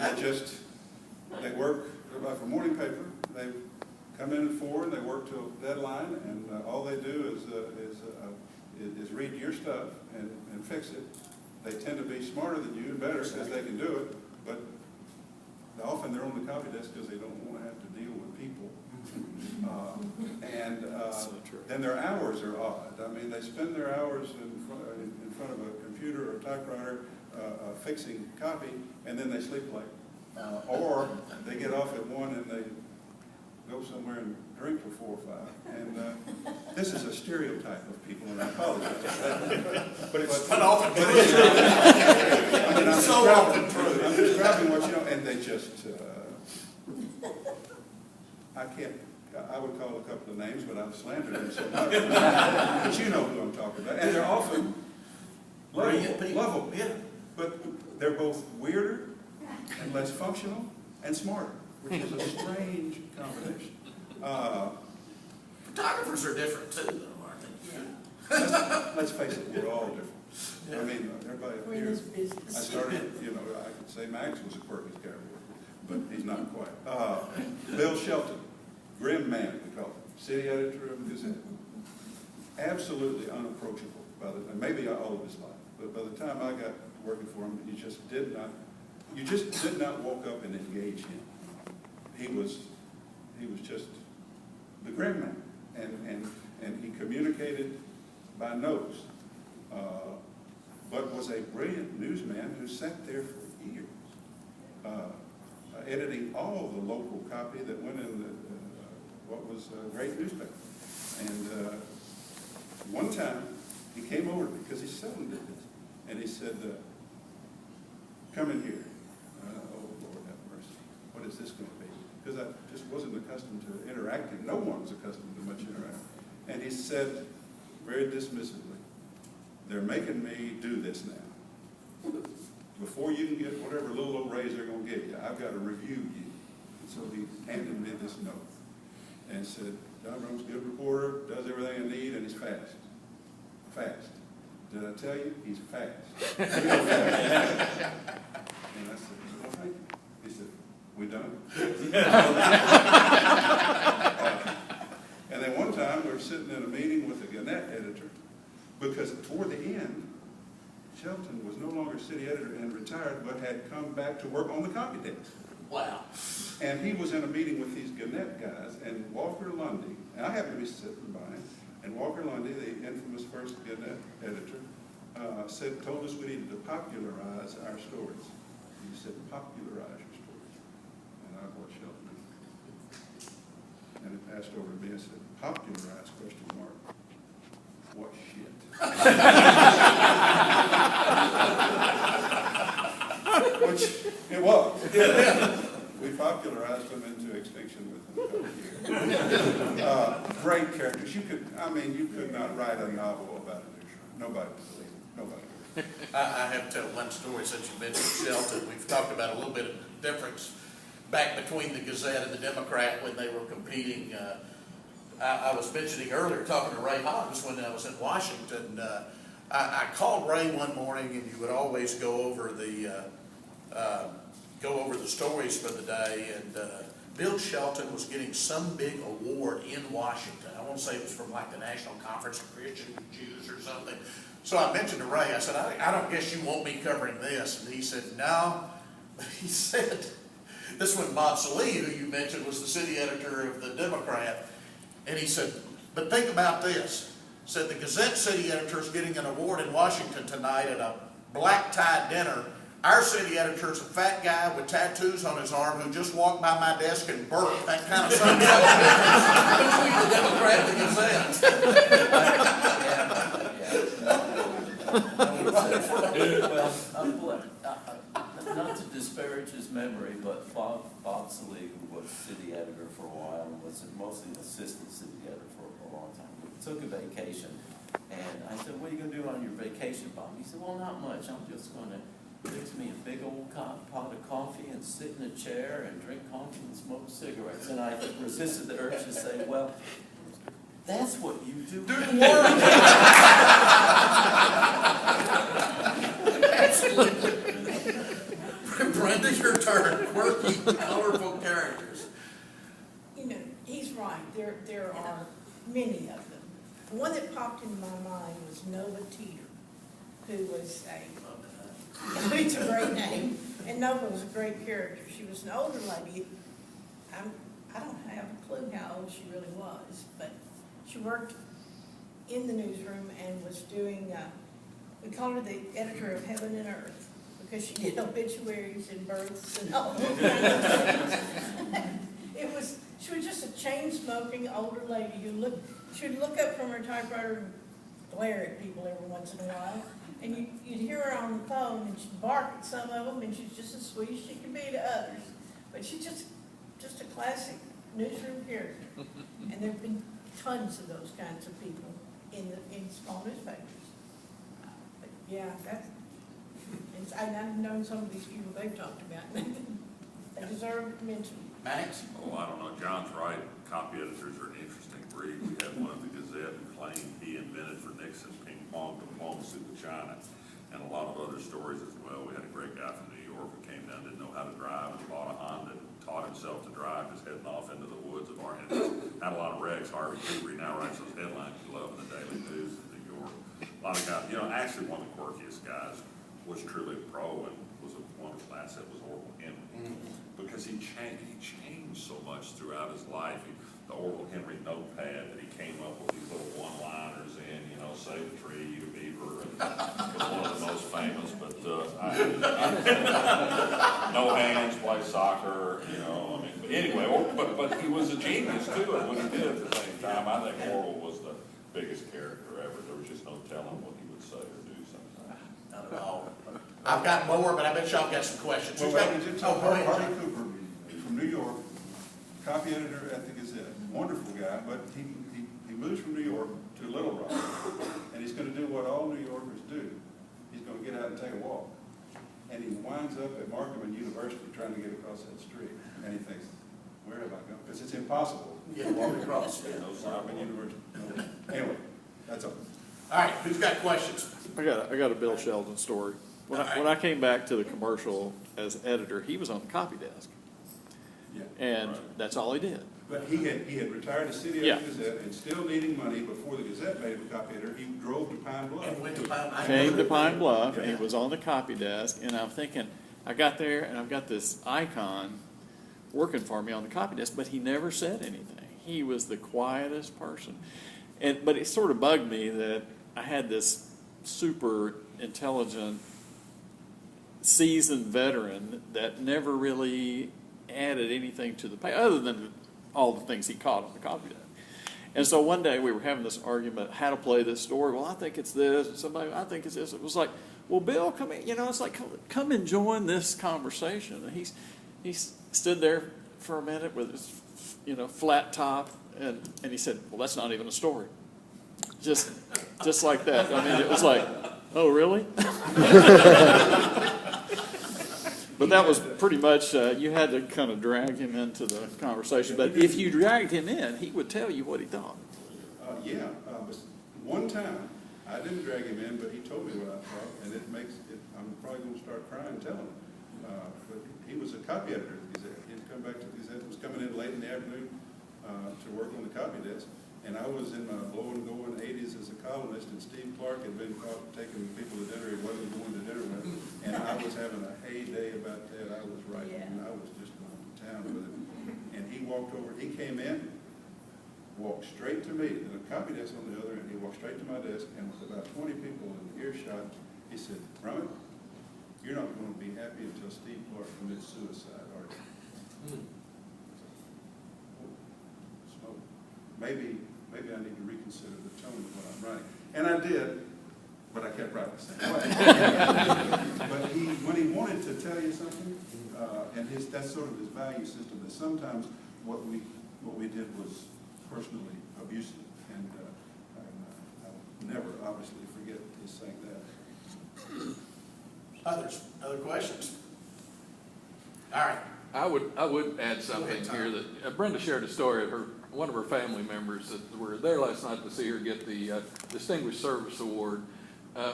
D: they work, they're like a morning paper. They come in at 4 and they work till deadline, and all they do is read your stuff and fix it. They tend to be smarter than you and better because they can do it, but often they're on the copy desk because they don't want to have to deal with people. Then their hours are odd. I mean, they spend their hours in front of a computer or a typewriter fixing copy, and then they sleep late. Or they get off at 1 and they go somewhere and drink till 4 or 5. And this is a stereotype of people, and I apologize. But it's
B: But often
D: but
B: true.
D: it's true. I mean, I'm
B: So often true.
D: I'm describing what you know, and they just, I would call a couple of names, but I've slandered them so much. But you know who I'm talking about. And they're often
B: Brilliant people.
D: lovable.
B: Yeah.
D: But they're both weirder and less functional and smarter, which is a strange combination.
B: Photographers are different too, though, aren't they?
D: Let's face it, we're all different. I mean, everybody up
E: We're in
D: here,
E: this business.
D: I started, I could say Max was a quirky character, but he's not quite. Bill Shelton, grim man, we call him, city editor of the Gazette. Absolutely unapproachable, maybe all of his life, but by the time I got working for him, you just did not walk up and engage him. He was just the grim man, and he communicated by notes, but was a brilliant newsman who sat there for years, editing all the local copy that went in what was a great newspaper. And one time, he came over to me, because he seldom did this, and he said, come in here. Oh, Lord have mercy. What is this going to be? Because I just wasn't accustomed to interacting. No one was accustomed to much interaction. And he said, very dismissively, they're making me do this now. Before you can get whatever little old raise they're going to give you, I've got to review you. And so he handed me this note and said, John Rome's a good reporter, does everything I need, and he's fast. Fast. Did I tell you? He's fast. Real fast. And I said, well, thank you. He said, we done? And then one time we were sitting in a meeting with the Gannett editor, because toward the end, Shelton was no longer city editor and retired, but had come back to work on the copy desk.
B: Wow.
D: And he was in a meeting with these Gannett guys, and Walker Lundy, and I happened to be sitting by him, and Walker Lundy, the infamous first Gannett editor, told us we needed to popularize our stories. He said, popularize your stories. And I watched Shelton. And it passed over to me and said, popularize, question mark. What shit? Which it was. We popularized them into extinction within a couple of years. Great characters. You could not write a novel about a newsroom. Nobody would believe it. Nobody would.
B: I have to tell one story since you mentioned Shelton. We've talked about a little bit of difference back between the Gazette and the Democrat when they were competing. I was mentioning earlier, talking to Ray Hodges when I was in Washington. I called Ray one morning, and you would always go over the stories for the day. And Bill Shelton was getting some big award in Washington. I want to say it was from like the National Conference of Christian Jews or something. So I mentioned to Ray, I said, I don't guess you want me covering this. And he said, no. He said, this one, Bob Salee, who you mentioned, was the city editor of the Democrat. And he said, but think about this. Said the Gazette city editor is getting an award in Washington tonight at a black tie dinner. Our city editor is a fat guy with tattoos on his arm who just walked by my desk and burped. That kind of sums up between the Democrat and the Gazette.
C: Not to disparage his memory, but Bob Salee, who was city editor for a while and was mostly an assistant city editor for a long time, took a vacation. And I said, what are you going to do on your vacation, Bob? He said, well, not much. I'm just going to fix me a big old pot of coffee and sit in a chair and drink coffee and smoke cigarettes. And I resisted the urge to say, well, that's what you do.
B: Absolutely. Brenda, your turn. Quirky, colorful characters.
E: You know, he's right. There are many of them. The one that popped into my mind was Nova Teeter, who was it's a great name. And Nova was a great character. She was an older lady. I don't have a clue how old she really was, but she worked in the newsroom and was doing, we called her the editor of Heaven and Earth, because she did obituaries and births and all those kinds of things. She was just a chain-smoking older lady who she'd look up from her typewriter and glare at people every once in a while. And you'd hear her on the phone, and she'd bark at some of them, and she's just as sweet as she can be to others. But she's just a classic newsroom character. And there have been tons of those kinds of people in small newspapers. But yeah, I've known some of these people they've talked about. They deserve mention.
B: Max?
F: Oh, I don't know. John's right. Copy editors are an interesting breed. We had one of the Gazette who claimed he invented for Nixon ping pong diplomacy with China, and a lot of other stories as well. We had a great guy from New York who came down, didn't know how to drive, and bought a Honda, taught himself to drive, just heading off into the woods of Arkansas. Had a lot of wrecks. Harvey Cooper, he now writes those headlines you love in the Daily News in New York. A lot of guys, actually one of the quirkiest guys was truly a pro and was a wonderful asset was Orville Henry. Because he changed so much throughout his life. The Orville Henry notepad that he came up with these little one-liners in, save a tree, eat a beaver, and was one of the most famous. But no hands, play soccer, But anyway, but he was a genius too, and what he did at the same time. I think Orville was the biggest character ever. There was just no telling what he would say or do sometimes.
B: Not at all. I've got more, but I bet y'all got some questions.
D: Well,
B: Who's got-
D: wait,
B: go ahead,
D: Harvey
B: John.
D: Cooper from New York, copy editor at the Gazette, wonderful guy, but he moves from New York to Little Rock, and he's going to do what all New Yorkers do. He's going to get out and take a walk, and he winds up at Markham University trying to get across that street, and he thinks, where have I gone? Because it's impossible to walk across Markham University. Anyway, that's all.
B: All right, who's got questions?
G: I got a Bill Sheldon story. When I came back to the commercial as editor, he was on the copy desk,
D: Yeah.
G: and
F: Right.
G: that's all he did.
D: But he had retired as city editor of the Gazette and still needing money before the Gazette made him a copy editor. He drove to Pine Bluff.
B: And went to Pine Bluff.
G: Came to Pine Bluff, and he was on the copy desk, and I'm thinking, I got there, and I've got this icon working for me on the copy desk, but he never said anything. He was the quietest person. But it sort of bugged me that I had this super intelligent, seasoned veteran that never really added anything to the page, other than all the things he caught on the copy desk. And so one day we were having this argument, how to play this story. Well, I think it's this, and somebody, I think it's this. It was like, well, Bill, come in. It's like, come and join this conversation. And he stood there for a minute with his, flat top, and he said, well, that's not even a story. Just like that. I mean, it was like, oh, really? But that was pretty much, you had to kind of drag him into the conversation. But if you dragged him in, he would tell you what he thought.
D: But one time, I didn't drag him in, but he told me what I thought, and I'm probably going to start crying telling him. But he was a copy editor at the Gazette. He had come back to the Gazette, was coming in late in the afternoon to work on the copy desk. And I was in my blow and going 80s as a columnist, and Steve Clark had been caught taking people to dinner he wasn't going to dinner with. And I was having a heyday about that. I was writing, and I was just going to town with it. And he walked over, he came in, walked straight to me, and a copy desk on the other end. He walked straight to my desk, and with about 20 people in earshot, he said, Brummett, you're not going to be happy until Steve Clark commits suicide, are you? Smoke. Maybe I need to reconsider the tone of what I'm writing. And I did, but I kept writing the same way. But when he wanted to tell you something, and that's sort of his value system, that sometimes what we did was personally abusive. And I'll never, obviously, forget his saying that.
B: Other questions? All right.
A: I would add something here that Brenda shared a story of one of her family members that were there last night to see her get the Distinguished Service Award,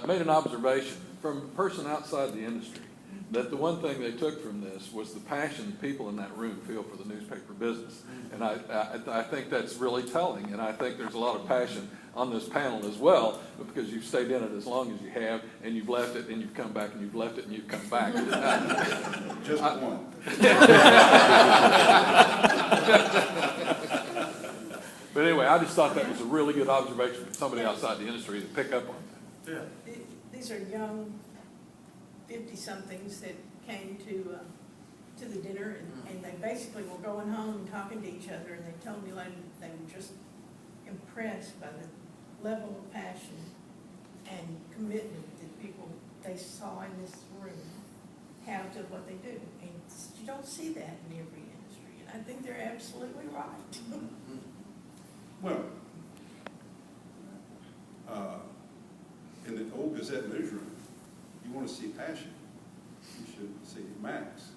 A: made an observation from a person outside the industry that the one thing they took from this was the passion people in that room feel for the newspaper business. And I think that's really telling, and I think there's a lot of passion on this panel as well, because you've stayed in it as long as you have, and you've left it, and you've come back, and you've left it, and you've come back.
D: Just one.
A: But anyway, I just thought that was a really good observation from somebody outside the industry to pick up on that.
B: Yeah.
E: These are young 50-somethings that came to the dinner, and they basically were going home and talking to each other, and they told me later that they were just impressed by the level of passion and commitment that people they saw in this room have to what they do. And you don't see that in every industry, and I think they're absolutely right.
D: Well, in the old Gazette newsroom, you want to see passion, you should see Max.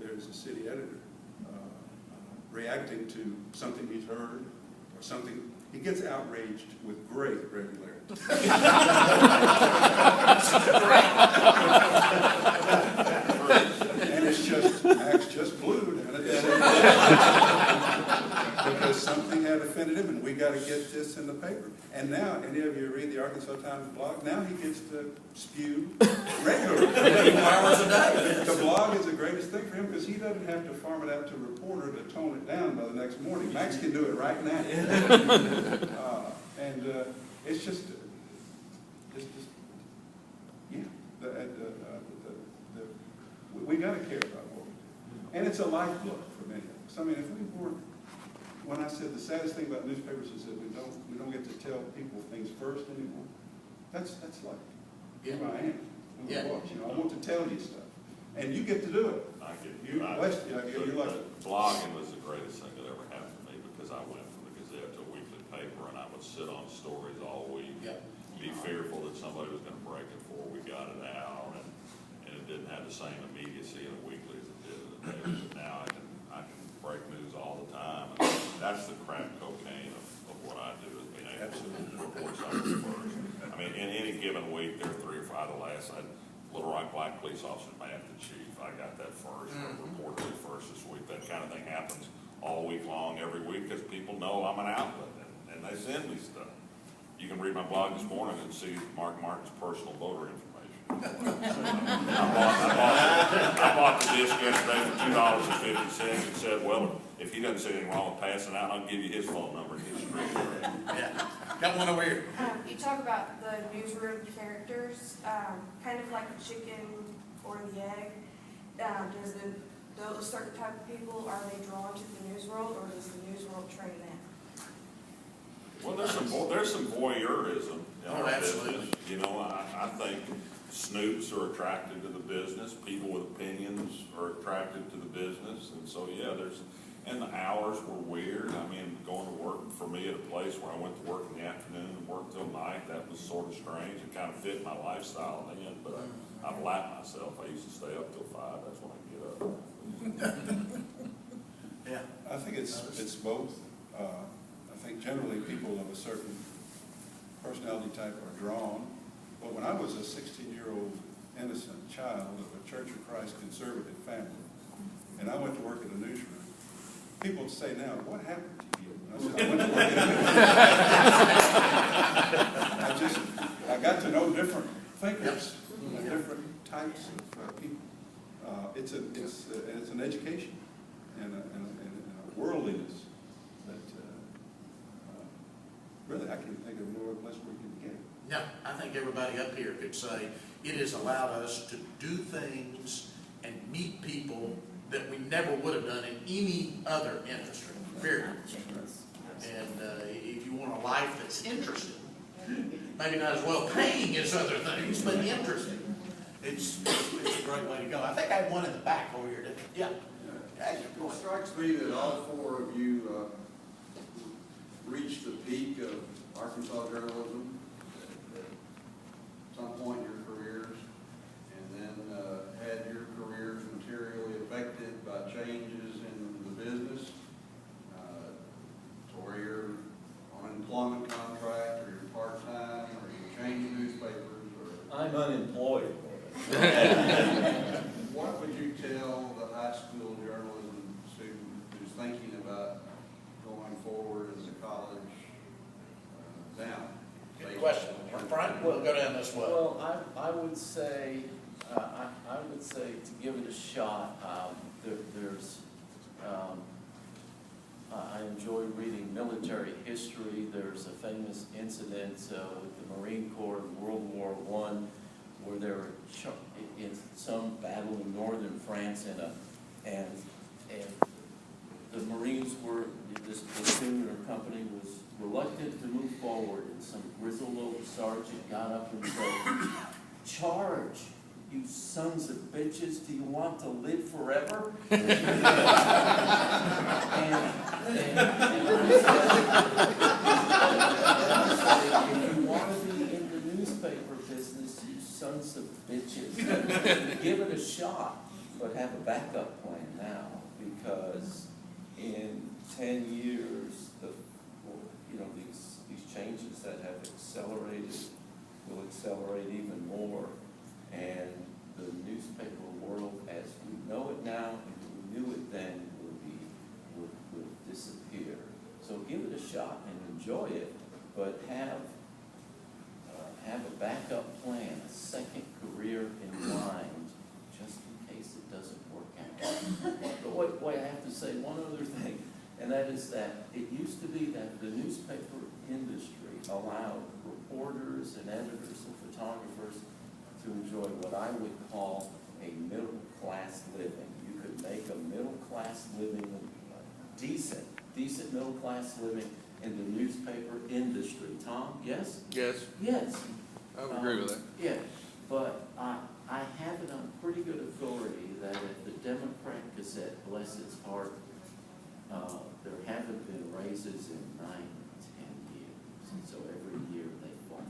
D: There's a city editor reacting to something he's heard or something. He gets outraged with great regularity. And it's just, Max just blew down at that. Because something had offended him, and we got to get this in the paper. And now, any of you read the Arkansas Times blog, now he gets to spew regularly.
B: 24 hours a day.
D: The blog is the greatest thing for him because he doesn't have to farm it out to a reporter to tone it down by the next morning. Max can do it right now. It's just, yeah. We got to care about what we do. And it's a lifeblood for many of us. I mean, if we weren't, when I said the saddest thing about newspapers is that we don't get to tell people things first anymore. That's like who I am. Who I was. I want to tell you stuff. And you get to do it.
F: I get
D: You're lucky.
F: Blogging was the greatest thing that ever happened to me because I went from the Gazette to a weekly paper and I would sit on stories all week. Be fearful that somebody was going to break it before we got it out, and it didn't have the same immediacy in a weekly as it did in the paper. But now I can break news all the time, and that's the crack cocaine of what I do, is being able to report something first. I mean, in any given week, there are 3 or 5. The last Little Rock Black police officer, Matt the chief, I got that first, reported it first this week. That kind of thing happens all week long, every week, because people know I'm an outlet, and they send me stuff. You can read my blog this morning and see Mark Martin's personal voter information. I bought the disc yesterday for $2.50 and said, well, if he doesn't see anything wrong with passing out, I'll give you his phone number and his street.
B: Yeah, got one over here.
H: You talk about the newsroom characters, kind of like the chicken or the egg. Those certain type of people, are they drawn to the news world, or does the news world train them?
F: Well, there's some voyeurism in
B: Oh,
F: our
B: absolutely.
F: business. You know, I think snoops are attracted to the business. People with opinions are attracted to the business. And so, yeah, and the hours were weird. I mean, going to work for me at a place where I went to work in the afternoon and worked till night, that was sort of strange. It kind of fit my lifestyle then, but I've lapped myself. I used to stay up till 5. That's when I get up.
B: Yeah.
D: I think it's both. I think generally people of a certain personality type are drawn. But when I was a 16-year-old innocent child of a Church of Christ conservative family, and I went to work in a newsroom, people would say now, what happened to you? And I said, I went to work in a newsroom. I got to know different thinkers, different types of people. It's an education and a worldliness that really I can't think of no other place where you can get it.
B: No, I think everybody up here could say it has allowed us to do things and meet people that we never would have done in any other industry, period. And if you want a life that's interesting, maybe not as well paying as other things, but interesting, it's a great way to go. I think I had one in the back over here, didn't I? Yeah.
I: It strikes me that all four of you reached the peak of Arkansas journalism at some point in your careers, and then had your careers materially affected by changes in the business, to where you're on an employment contract, or you're part-time, or you're changing newspapers, or
C: I'm unemployed.
I: what would you tell the high school journalism student who's thinking about going forward as a college now?
B: Good question. Frank, we'll go down this way.
C: Well, I would say to give it a shot. I enjoy reading military history. There's a famous incident with the Marine Corps in World War I, where they were in some battle in northern France, and the Marines this platoon or company was reluctant to move forward, and some grizzled old sergeant got up and said, "Charge, you sons of bitches, do you want to live forever?" and if you want to be in the newspaper business, you sons of bitches, give it a shot, but have a backup plan now, because in 10 years, these changes that have accelerated will accelerate even more, and the newspaper world as we know it now and we knew it then will disappear. So give it a shot and enjoy it, but have a backup plan, a second career in mind, just in case it doesn't work out. But wait, I have to say one other thing, and that is that it used to be that the newspaper industry allowed reporters and editors and photographers to enjoy what I would call a middle-class living. You could make a middle-class living, decent middle-class living in the newspaper industry. Tom, yes?
A: Yes,
C: Yes.
A: I would agree with that.
C: Yeah, but I have it on pretty good authority that at the Democrat Gazette, bless its heart, there haven't been raises in 9 or 10 years. And so every year they fall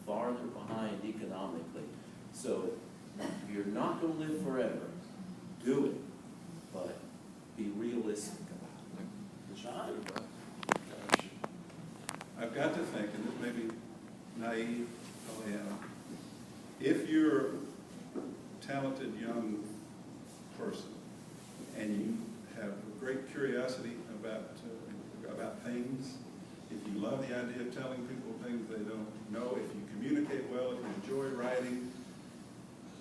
C: farther behind economically. So you're not going to live forever. Do it, but be realistic about it.
D: I've got to think, and this may be naive, if you're a talented young person and you have a great idea of telling people things they don't know. If you communicate well, if you enjoy writing,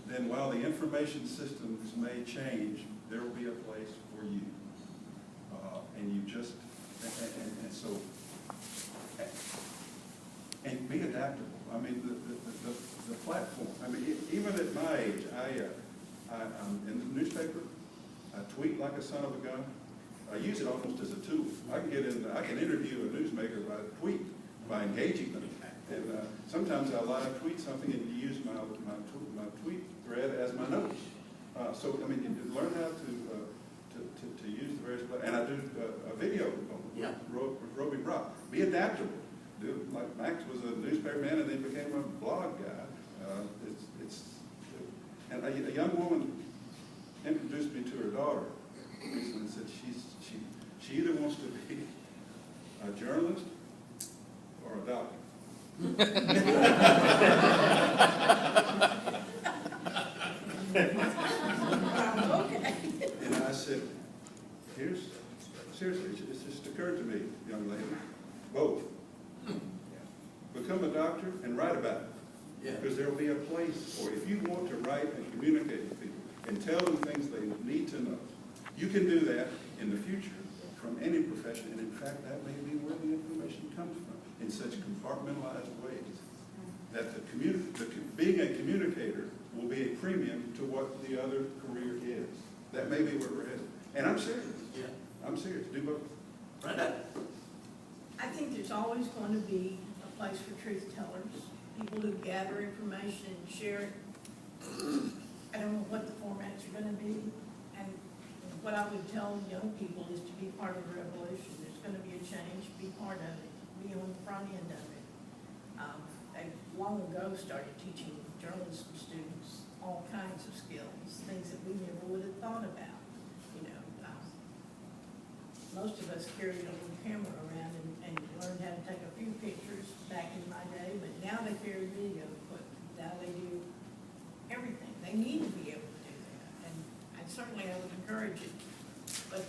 D: then while the information systems may change, there will be a place for you. And you just, and so, and be adaptable. I mean, the platform, I mean, even at my age, I'm in the newspaper, I tweet like a son of a gun. I use it almost as a tool. I can interview a newsmaker by tweet, by engaging them. And sometimes I live tweet something and use my tweet thread as my notes. So, I mean, you learn how to use the various, and I do a video with Roby Brock. Be adaptable. Like Max was a newspaper man and then became a blog guy. And a young woman introduced me to her daughter recently and said she either wants to be a journalist or a doctor. And I said, seriously, it's just occurred to me, young lady, both. Become a doctor and write about it.
B: Yeah.
D: Because there will be a place for it. If you want to write and communicate with people and tell them things they need to know, you can do that in the future from any profession. And in fact, that may be where the information comes from, in such compartmentalized ways that being a communicator will be a premium to what the other career is. That may be where we're headed. And I'm serious.
B: Yeah.
D: I'm serious. Do both.
B: Right.
E: I think there's always going to be a place for truth tellers, people who gather information and share it. I don't know what the formats are going to be, and what I would tell young people is to be part of the revolution. There's going to be a change, be part of it, be on the front end of it. I long ago started teaching journalism students all kinds of skills, things that we never would have thought about. You know, most of us carried a little camera around and learned how to take a few pictures back in my day, but now they carry video equipment. Now they do everything. They need to be able to do that, and certainly I would encourage it. But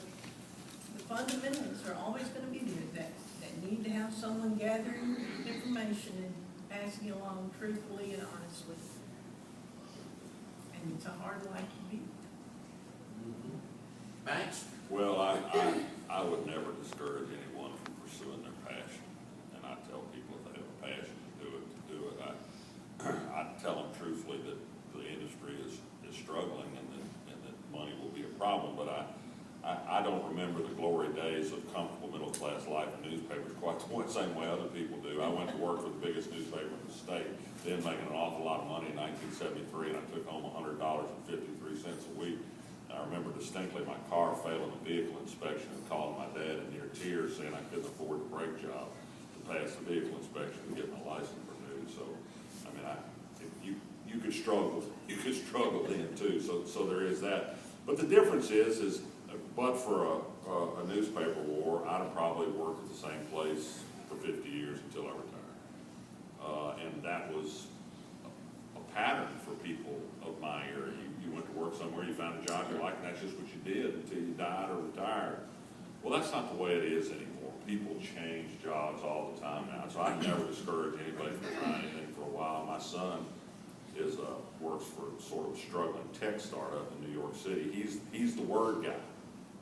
E: the fundamentals are always going to be there, that need to have someone gathering information and passing it along truthfully and honestly. And it's a hard life to be.
B: Max?
F: Well, I would never discourage anyone from pursuing their passion. And I tell people if they have a passion to do it. I tell them truthfully that the industry is struggling and that money will be a problem. But I don't remember the glory days of comfortable middle class life in newspapers quite the same way other people do. I went to work for the biggest newspaper in the state, then making an awful lot of money in 1973, and I took home $100.53 a week. And I remember distinctly my car failing a vehicle inspection and calling my dad in near tears saying I couldn't afford the brake job to pass the vehicle inspection and get my license renewed. So, I mean, you could struggle. You could struggle then too. So there is that. But the difference is but for a newspaper war, I'd have probably worked at the same place for 50 years until I retired. And that was a pattern for people of my era. You went to work somewhere, you found a job you liked, and that's just what you did until you died or retired. Well, that's not the way it is anymore. People change jobs all the time now. So I never discourage anybody from trying anything for a while. My son works for sort of a struggling tech startup in New York City. He's the word guy.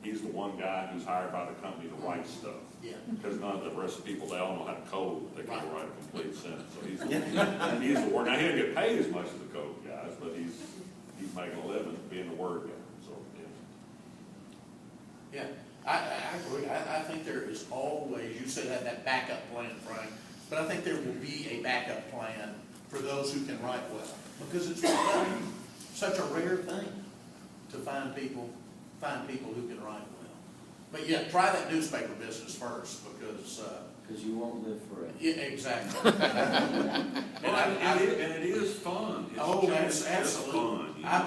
F: He's the one guy who's hired by the company to write stuff. Yeah. Because none of the rest of the people, they all know how to code. They can't write a complete sentence. So he's the word. Now, he doesn't get paid as much as the code guys, but he's making a living being the word guy. So,
B: Yeah, I agree. I think there is always, you said that backup plan, Frank, but I think there will be a backup plan for those who can write well. Because it's such a rare thing to find people who can write well. But yeah, try that newspaper business first because
C: you won't live forever.
B: Yeah, exactly.
F: and it is fun.
B: It's absolutely
F: fun.
B: I've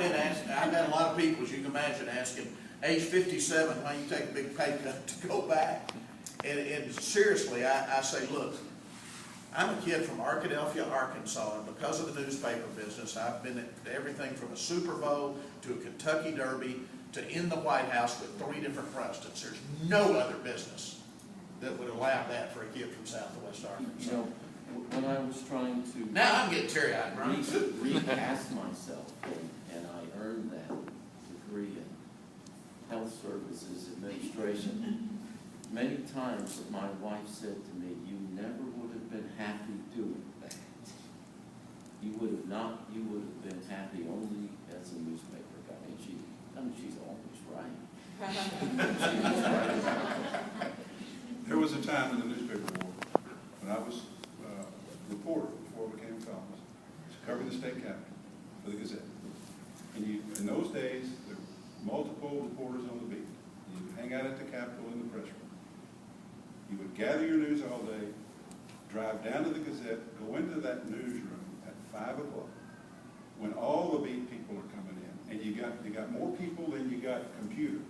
B: had a lot of people, as you can imagine, asking, age 57, why you take a big pay cut to go back? And seriously, I say, look, I'm a kid from Arkadelphia, Arkansas, and because of the newspaper business, I've been at everything from a Super Bowl to a Kentucky Derby to in the White House with 3 different presidents. There's no other business that would allow that for a kid from southwest
C: You
B: Arkansas.
C: know, when I was trying to
B: Now I'm getting teary-eyed, Brian.
C: recast myself, and I earned that degree in health services administration. Many times my wife said to me, "You never would have been happy doing that. You would have been happy only as a newspaper guy." And she's always right. She was right.
D: There was a time in the newspaper world when I was a reporter before I became a columnist, covering the state capitol for the Gazette. And in those days, there were multiple reporters on the beat. You would hang out at the Capitol in the press room. You would gather your news all day, drive down to the Gazette, go into that newsroom at 5 o'clock when all the beat people are coming in, and you got more people than you got computers.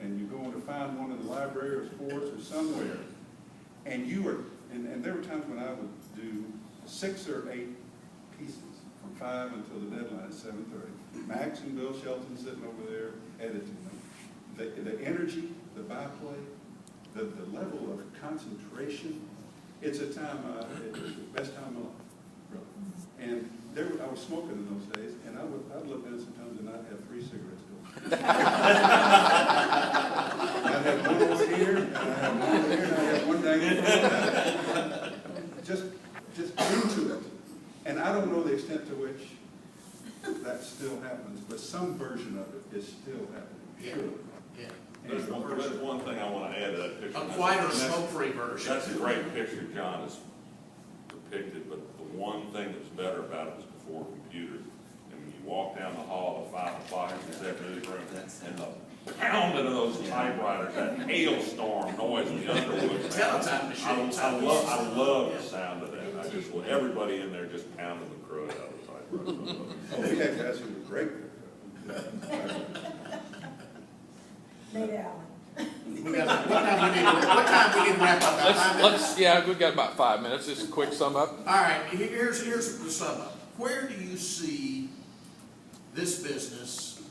D: And you're going to find one in the library or sports or somewhere. And and there were times when I would do 6 or 8 pieces from 5 until the deadline at 7:30. Max and Bill Shelton sitting over there editing them. The energy, the byplay, the level of concentration, it's a time, it was the best time of my life, really. And I was smoking in those days, and I'd look at it sometimes and I'd have 3 cigarettes going. I'd have one over here, and I'd have one over here, and I'd have one down here. Just into it. And I don't know the extent to which that still happens, but some version of it is still happening.
B: Yeah.
D: Sure.
B: Yeah.
F: There's one thing I want to add to that picture.
B: A quieter, smoke-free version.
F: That's a great picture John has depicted, but the one thing that's better about it is before computers. And when you walk down the hall at 5 o'clock in the Gazette newsroom, and the pounding of those typewriters, that hailstorm noise in the Underwood.
B: Teletype machine.
F: I love the sound of that. Everybody in there just pounding the crud out of the typewriter.
D: Oh, we had guys who were great.
E: Nate Allen.
B: What time we need to wrap up? About 5 minutes?
A: Yeah, we've got about 5 minutes, just a quick sum up.
B: All right, here's the sum up. Where do you see this business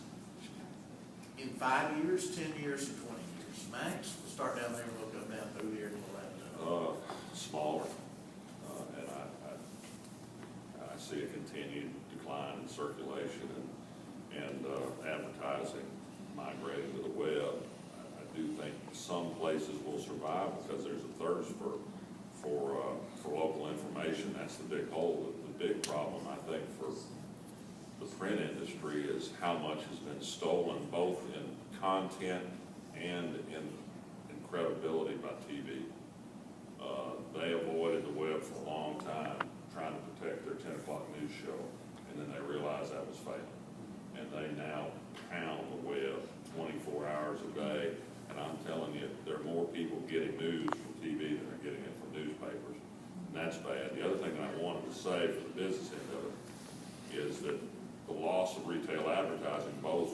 B: in 5 years, 10 years, and 20 years? Max, we'll start down there and we'll come down through here and we'll wrap it up.
F: Smaller, and I see a continued decline in circulation and advertising migrating to the web. I do think some places will survive because there's a thirst for local information. That's the big hole. The big problem, I think, for the print industry is how much has been stolen, both in content and in credibility by TV. They avoided the web for a long time, trying to protect their 10 o'clock news show, and then they realized that was failing. And they now pound the web 24 hours a day, and I'm telling you, there are more people getting news from TV than are getting it from newspapers, and that's bad. The other thing that I wanted to say for the business end of it is that the loss of retail advertising, both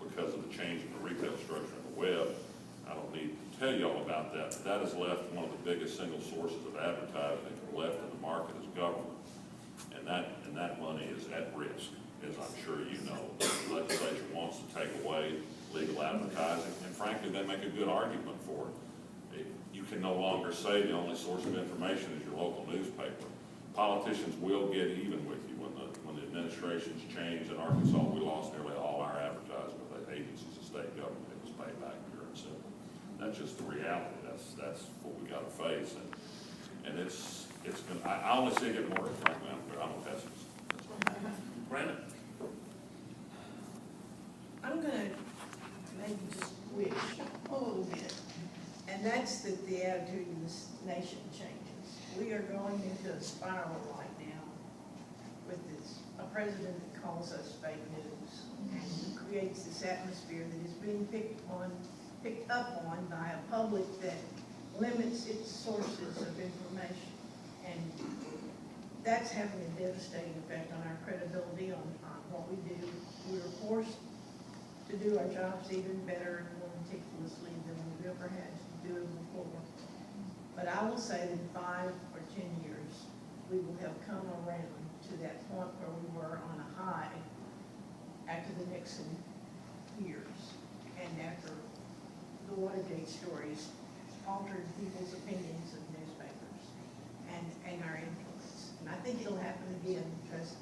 F: because of the change in the retail structure of the web, I don't need to tell you all about that, but that has left one of the biggest single sources of advertising left in the market is government, and that money is at risk. As I'm sure you know, the legislature wants to take away legal advertising, and frankly, they make a good argument for it. You can no longer say the only source of information is your local newspaper. Politicians will get even with you. When the administrations changed in Arkansas, we lost nearly all our advertising with the agencies of state government. It was paid back pure and simple. That's just the reality. That's what we got to face, and it's been. I only see it getting worse. Frankly, I'm a pessimist.
B: Brandon?
E: I'm gonna maybe just wish a little bit, and that's that the attitude in this nation changes. We are going into a spiral right now with a president that calls us fake news, and he creates this atmosphere that is being picked up on by a public that limits its sources of information, and that's having a devastating effect on our credibility, on what we do. We're forced to do our jobs even better and more meticulously than we've ever had to do them before. But I will say that in 5 or 10 years, we will have come around to that point where we were on a high after the Nixon years and after the Watergate stories. altered people's opinions of newspapers and our influence. And I think it'll happen again because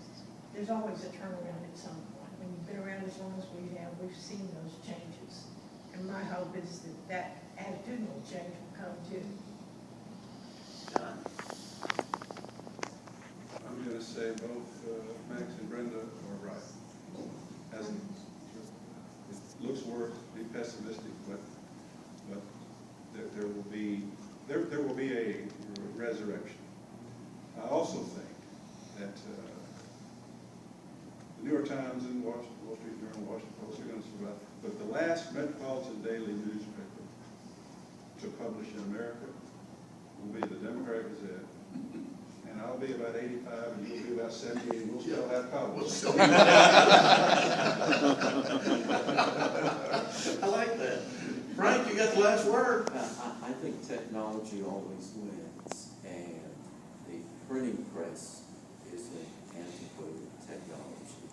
E: there's always a turnaround at some point. When you've been around as long as we have, we've seen those changes. And my hope is that that attitudinal change will come too.
B: John?
D: I'm gonna say both Max and Brenda are right. As it looks worse, be pessimistic, but there will be a resurrection. I also think that the New York Times and Wall Street Journal, Washington Post are going to survive, but the last metropolitan daily newspaper to publish in America will be the Democrat Gazette. And I'll be about 85, and you'll be about 78, and we'll still have columns.
B: I like that. Frank, you got the last word.
C: I think technology always wins, and the printing press is an antiquated technology.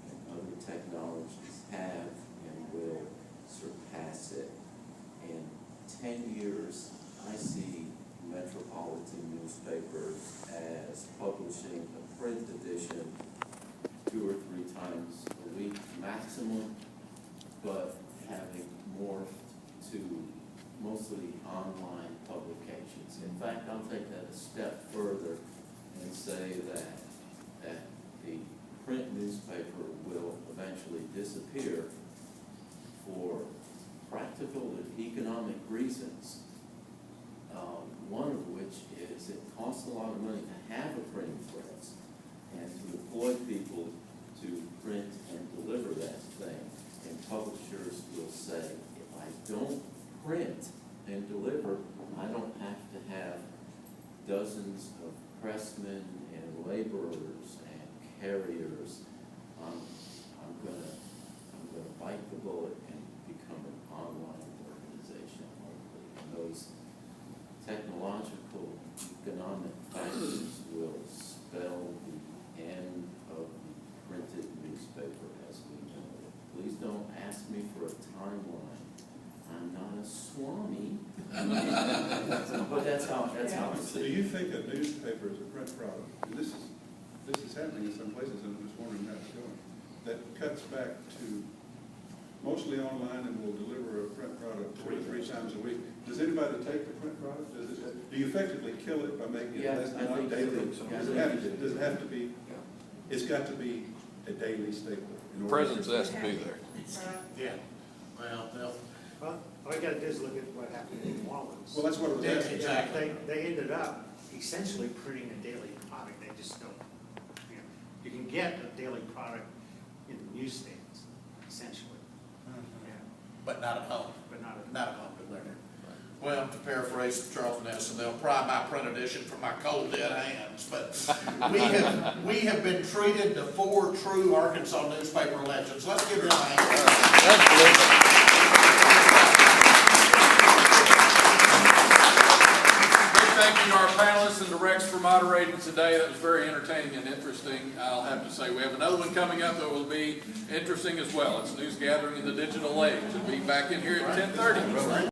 C: And other technologies have and will surpass it. In 10 years, I see metropolitan newspapers as publishing a print edition 2 or 3 times a week maximum, but having morphed to mostly online publications. In fact, I'll take that a step further and say that the print newspaper will eventually disappear for practical and economic reasons. One of which is it costs a lot of money to have a printing press and to employ people to print and deliver that thing. And publishers will say, if I don't print and deliver, I don't have to have dozens of pressmen and laborers and carriers. I'm gonna bite the bullet and become an online organization only. And those technological, economic factors will spell the end of the printed newspaper as we know it. Please don't ask me for a timeline. I'm not a Swami. But that's how I see it.
D: Do you think a newspaper is a print product? And this is happening in some places, and I'm just wondering how it's going. That cuts back to mostly online and will deliver a print product 2 or 3 times a week. Does anybody take the print product? Do you effectively kill it by making it less than not daily? Does it have to be? It's got to be a daily staple.
A: Presence has to be there.
B: Yeah. Well,
J: All you gotta do is look at what happened in New Orleans.
D: Well, that's what I was asking.
B: exactly.
J: They ended up essentially printing a daily product. They just don't, you can get a daily product in the newsstands, essentially. Yeah,
B: But not at home.
J: but not at
B: Not at home. Well, to paraphrase Charlton Heston, they'll pry my print edition from my cold dead hands. But we have been treated to 4 true Arkansas newspaper legends. Let's give them a hand.
A: Thank you to our panelists and to Rex for moderating today. That was very entertaining and interesting. I'll have to say we have another one coming up that will be interesting as well. It's News Gathering in the Digital Age. It'll be back in here at 10:30.